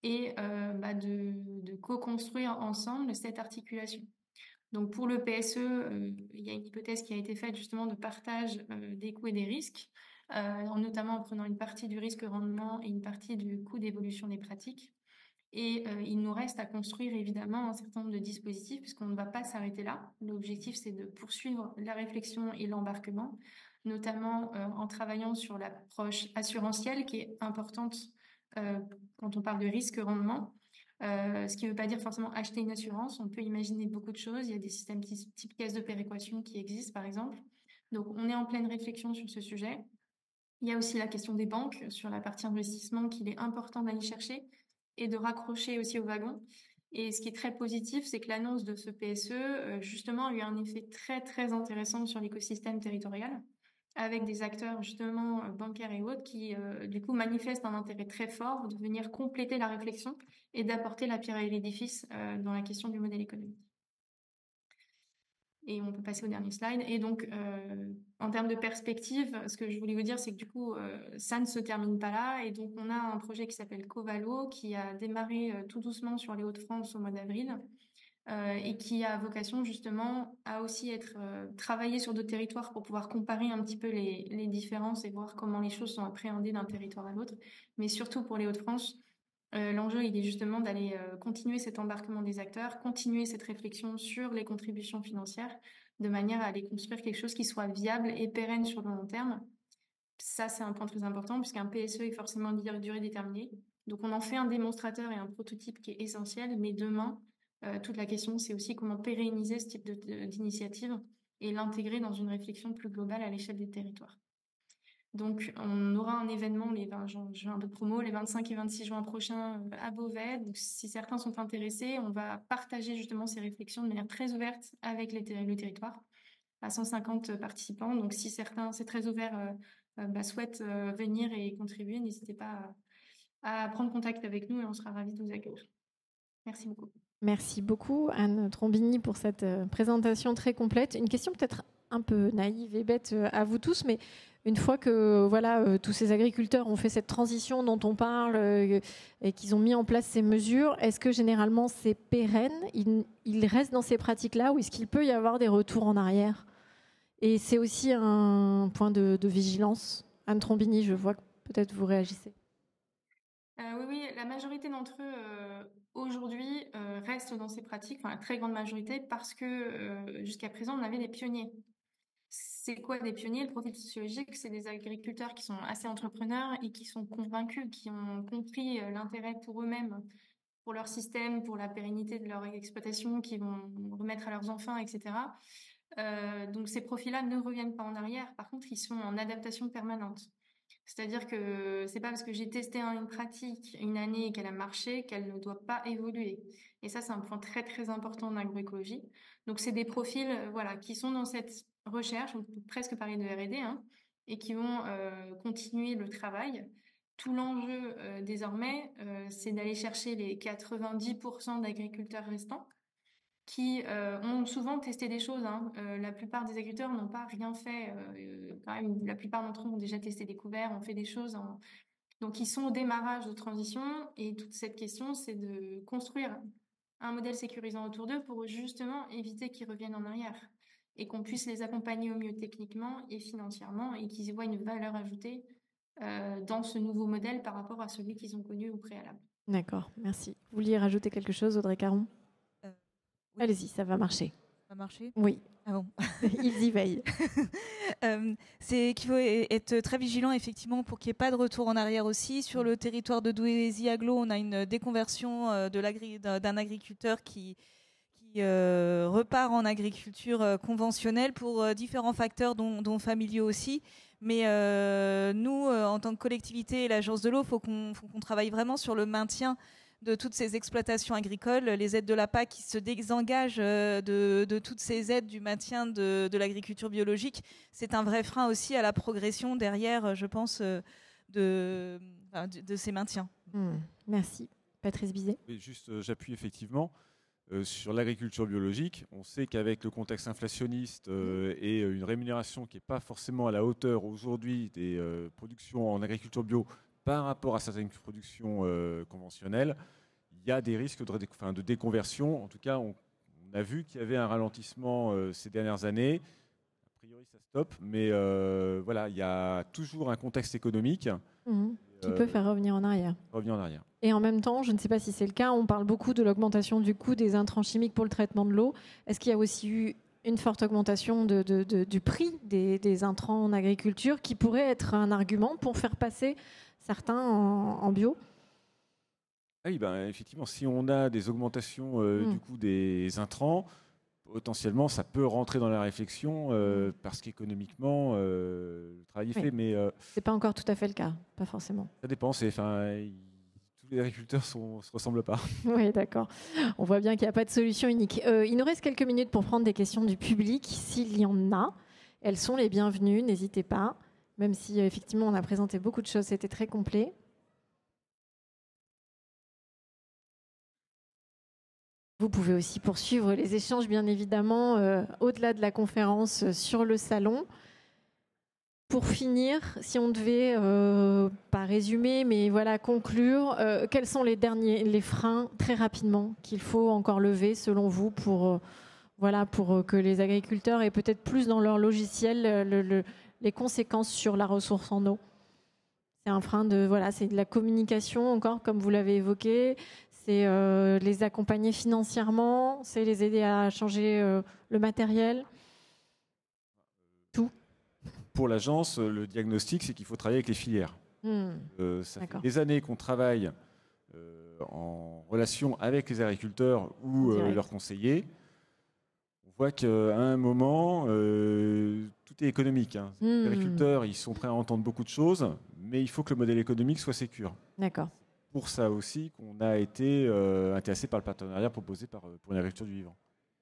et de co-construire ensemble cette articulation. Donc pour le PSE, il y a une hypothèse qui a été faite justement de partage des coûts et des risques. Notamment en prenant une partie du risque rendement et une partie du coût d'évolution des pratiques. Et il nous reste à construire évidemment un certain nombre de dispositifs puisqu'on ne va pas s'arrêter là. L'objectif, c'est de poursuivre la réflexion et l'embarquement, notamment en travaillant sur l'approche assurantielle qui est importante quand on parle de risque-rendement. Ce qui ne veut pas dire forcément acheter une assurance. On peut imaginer beaucoup de choses. Il y a des systèmes type caisse de péréquation qui existent, par exemple. Donc, on est en pleine réflexion sur ce sujet. Il y a aussi la question des banques sur la partie investissement qu'il est important d'aller chercher et de raccrocher aussi au wagon. Et ce qui est très positif, c'est que l'annonce de ce PSE, justement, a eu un effet très, très intéressant sur l'écosystème territorial, avec des acteurs, justement, bancaires et autres, qui, du coup, manifestent un intérêt très fort de venir compléter la réflexion et d'apporter la pierre à l'édifice dans la question du modèle économique. Et on peut passer au dernier slide. Et donc, en termes de perspective, ce que je voulais vous dire, c'est que du coup, ça ne se termine pas là. Et donc, on a un projet qui s'appelle Covalo, qui a démarré tout doucement sur les Hauts-de-France au mois d'avril et qui a vocation justement à aussi être travaillé sur d'autres territoires pour pouvoir comparer un petit peu les différences et voir comment les choses sont appréhendées d'un territoire à l'autre. Mais surtout pour les Hauts-de-France, l'enjeu, il est justement d'aller continuer cet embarquement des acteurs, continuer cette réflexion sur les contributions financières, de manière à aller construire quelque chose qui soit viable et pérenne sur le long terme. Ça, c'est un point très important puisqu'un PSE est forcément durée déterminée. Donc, on en fait un démonstrateur et un prototype qui est essentiel. Mais demain, toute la question, c'est aussi comment pérenniser ce type d'initiative et l'intégrer dans une réflexion plus globale à l'échelle des territoires. Donc, on aura un événement les 20 juin de promo, les 25 et 26 juin prochains à Beauvais. Donc, si certains sont intéressés, on va partager justement ces réflexions de manière très ouverte avec le territoire, à 150 participants. Donc, si certains, c'est très ouvert, souhaitent venir et contribuer, n'hésitez pas à prendre contact avec nous et on sera ravis de vous accueillir. Merci beaucoup. Merci beaucoup, Anne Trombini, pour cette présentation très complète. Une question peut-être un peu naïve et bête à vous tous, mais une fois que tous ces agriculteurs ont fait cette transition dont on parle et qu'ils ont mis en place ces mesures, est-ce que généralement c'est pérenne, ils restent dans ces pratiques-là, ou est-ce qu'il peut y avoir des retours en arrière? Et c'est aussi un point de vigilance. Anne Trombini, je vois que peut-être vous réagissez. Oui, la majorité d'entre eux aujourd'hui restent dans ces pratiques, enfin la très grande majorité, parce que jusqu'à présent on avait des pionniers. C'est quoi des pionniers? Le profil sociologique, c'est des agriculteurs qui sont assez entrepreneurs et qui sont convaincus, qui ont compris l'intérêt pour eux-mêmes, pour leur système, pour la pérennité de leur exploitation, qui vont remettre à leurs enfants, etc. Donc ces profils-là ne reviennent pas en arrière. Par contre, ils sont en adaptation permanente. C'est-à-dire que c'est pas parce que j'ai testé une pratique une année et qu'elle a marché qu'elle ne doit pas évoluer. Et ça, c'est un point très très important en agroécologie. Donc c'est des profils qui sont dans cette recherche, on peut presque parler de R&D, et qui vont continuer le travail. Tout l'enjeu désormais, c'est d'aller chercher les 90% d'agriculteurs restants qui ont souvent testé des choses. La plupart des agriculteurs n'ont pas rien fait. Quand même, la plupart d'entre eux ont déjà testé des couverts, ont fait des choses. Donc, ils sont au démarrage de transition. Et toute cette question, c'est de construire un modèle sécurisant autour d'eux pour justement éviter qu'ils reviennent en arrière et qu'on puisse les accompagner au mieux techniquement et financièrement et qu'ils voient une valeur ajoutée dans ce nouveau modèle par rapport à celui qu'ils ont connu au préalable. D'accord, merci. Vous vouliez rajouter quelque chose, Audrey Caron? Oui. Allez-y, ça va marcher. Ça va marcher? Oui. Ah bon. Ils y veillent. C'est qu'il faut être très vigilant effectivement pour qu'il n'y ait pas de retour en arrière aussi. Sur le territoire de Douaisis-Aglo, on a une déconversion d'un agriculteur qui repart en agriculture conventionnelle pour différents facteurs, dont familiaux aussi. Mais nous, en tant que collectivité et l'Agence de l'eau, faut qu'on travaille vraiment sur le maintien de toutes ces exploitations agricoles, les aides de la PAC qui se désengagent de toutes ces aides du maintien de l'agriculture biologique. C'est un vrai frein aussi à la progression derrière, je pense, de ces maintiens. Merci. Patrice Bizet. Et juste, j'appuie effectivement sur l'agriculture biologique. On sait qu'avec le contexte inflationniste et une rémunération qui n'est pas forcément à la hauteur aujourd'hui des productions en agriculture bio par rapport à certaines productions conventionnelles, il y a des risques de déconversion. En tout cas, on a vu qu'il y avait un ralentissement ces dernières années. A priori, ça stoppe, mais il y a toujours un contexte économique qui peut faire revenir en arrière. Et en même temps, je ne sais pas si c'est le cas, on parle beaucoup de l'augmentation du coût des intrants chimiques pour le traitement de l'eau. Est-ce qu'il y a aussi eu une forte augmentation du prix des intrants en agriculture qui pourrait être un argument pour faire passer certains en bio? Oui, effectivement, si on a des augmentations du coût des intrants, potentiellement, ça peut rentrer dans la réflexion parce qu'économiquement, le travail est fait. Mais c'est pas encore tout à fait le cas, pas forcément. Ça dépend. Tous les agriculteurs se ressemblent pas. Oui, d'accord. On voit bien qu'il n'y a pas de solution unique. Il nous reste quelques minutes pour prendre des questions du public, s'il y en a. Elles sont les bienvenues, n'hésitez pas. Même si effectivement on a présenté beaucoup de choses, c'était très complet. Vous pouvez aussi poursuivre les échanges, bien évidemment, au-delà de la conférence sur le salon. Pour finir, si on devait, pas résumer, mais conclure, quels sont les freins, très rapidement, qu'il faut encore lever, selon vous, pour que les agriculteurs aient peut-être plus dans leur logiciel les conséquences sur la ressource en eau? C'est un frein c'est de la communication encore, comme vous l'avez évoqué. C'est les accompagner financièrement, c'est les aider à changer le matériel. Tout. pour l'agence, le diagnostic, c'est qu'il faut travailler avec les filières. Ça fait des années qu'on travaille en relation avec les agriculteurs ou leurs conseillers. On voit qu'à un moment, tout est économique. Les agriculteurs, ils sont prêts à entendre beaucoup de choses, mais il faut que le modèle économique soit sécure. D'accord. Pour ça aussi qu'on a été intéressé par le partenariat proposé pour une agriculture du vivant.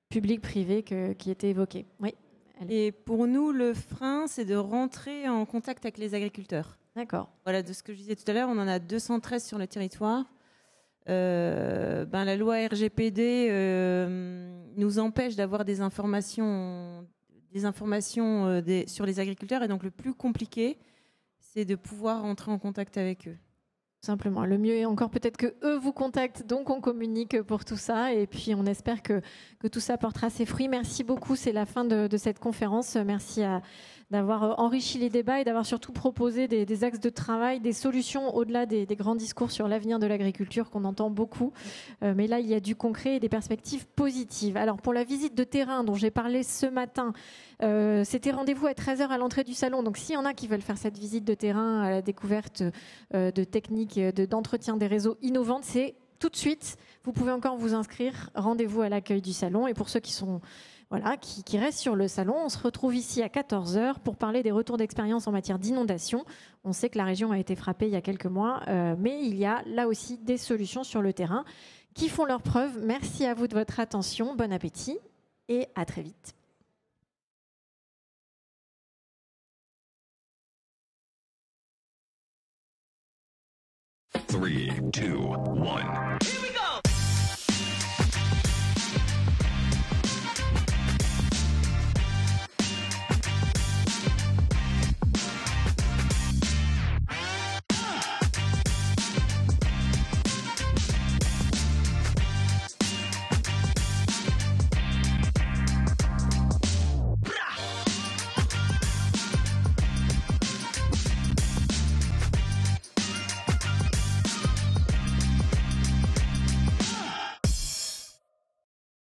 Public-privé qui était évoqué. Oui. Et pour nous, le frein, c'est de rentrer en contact avec les agriculteurs. D'accord. Voilà, de ce que je disais tout à l'heure, on en a 213 sur le territoire. La loi RGPD nous empêche d'avoir des informations sur les agriculteurs. Et donc, le plus compliqué, c'est de pouvoir rentrer en contact avec eux. Simplement. Le mieux est encore peut-être que eux vous contactent, donc on communique pour tout ça et puis on espère que tout ça portera ses fruits. Merci beaucoup, c'est la fin de cette conférence. Merci d'avoir enrichi les débats et d'avoir surtout proposé des axes de travail, des solutions au-delà des grands discours sur l'avenir de l'agriculture qu'on entend beaucoup. Mais là, il y a du concret et des perspectives positives. Alors pour la visite de terrain dont j'ai parlé ce matin, c'était rendez-vous à 13h à l'entrée du salon. Donc s'il y en a qui veulent faire cette visite de terrain à la découverte de techniques d'entretien des réseaux innovantes, c'est tout de suite. Vous pouvez encore vous inscrire. Rendez-vous à l'accueil du salon. Et pour ceux qui restent sur le salon, on se retrouve ici à 14h pour parler des retours d'expérience en matière d'inondation. On sait que la région a été frappée il y a quelques mois, mais il y a là aussi des solutions sur le terrain qui font leurs preuves. Merci à vous de votre attention. Bon appétit et à très vite. 3, 2, 1.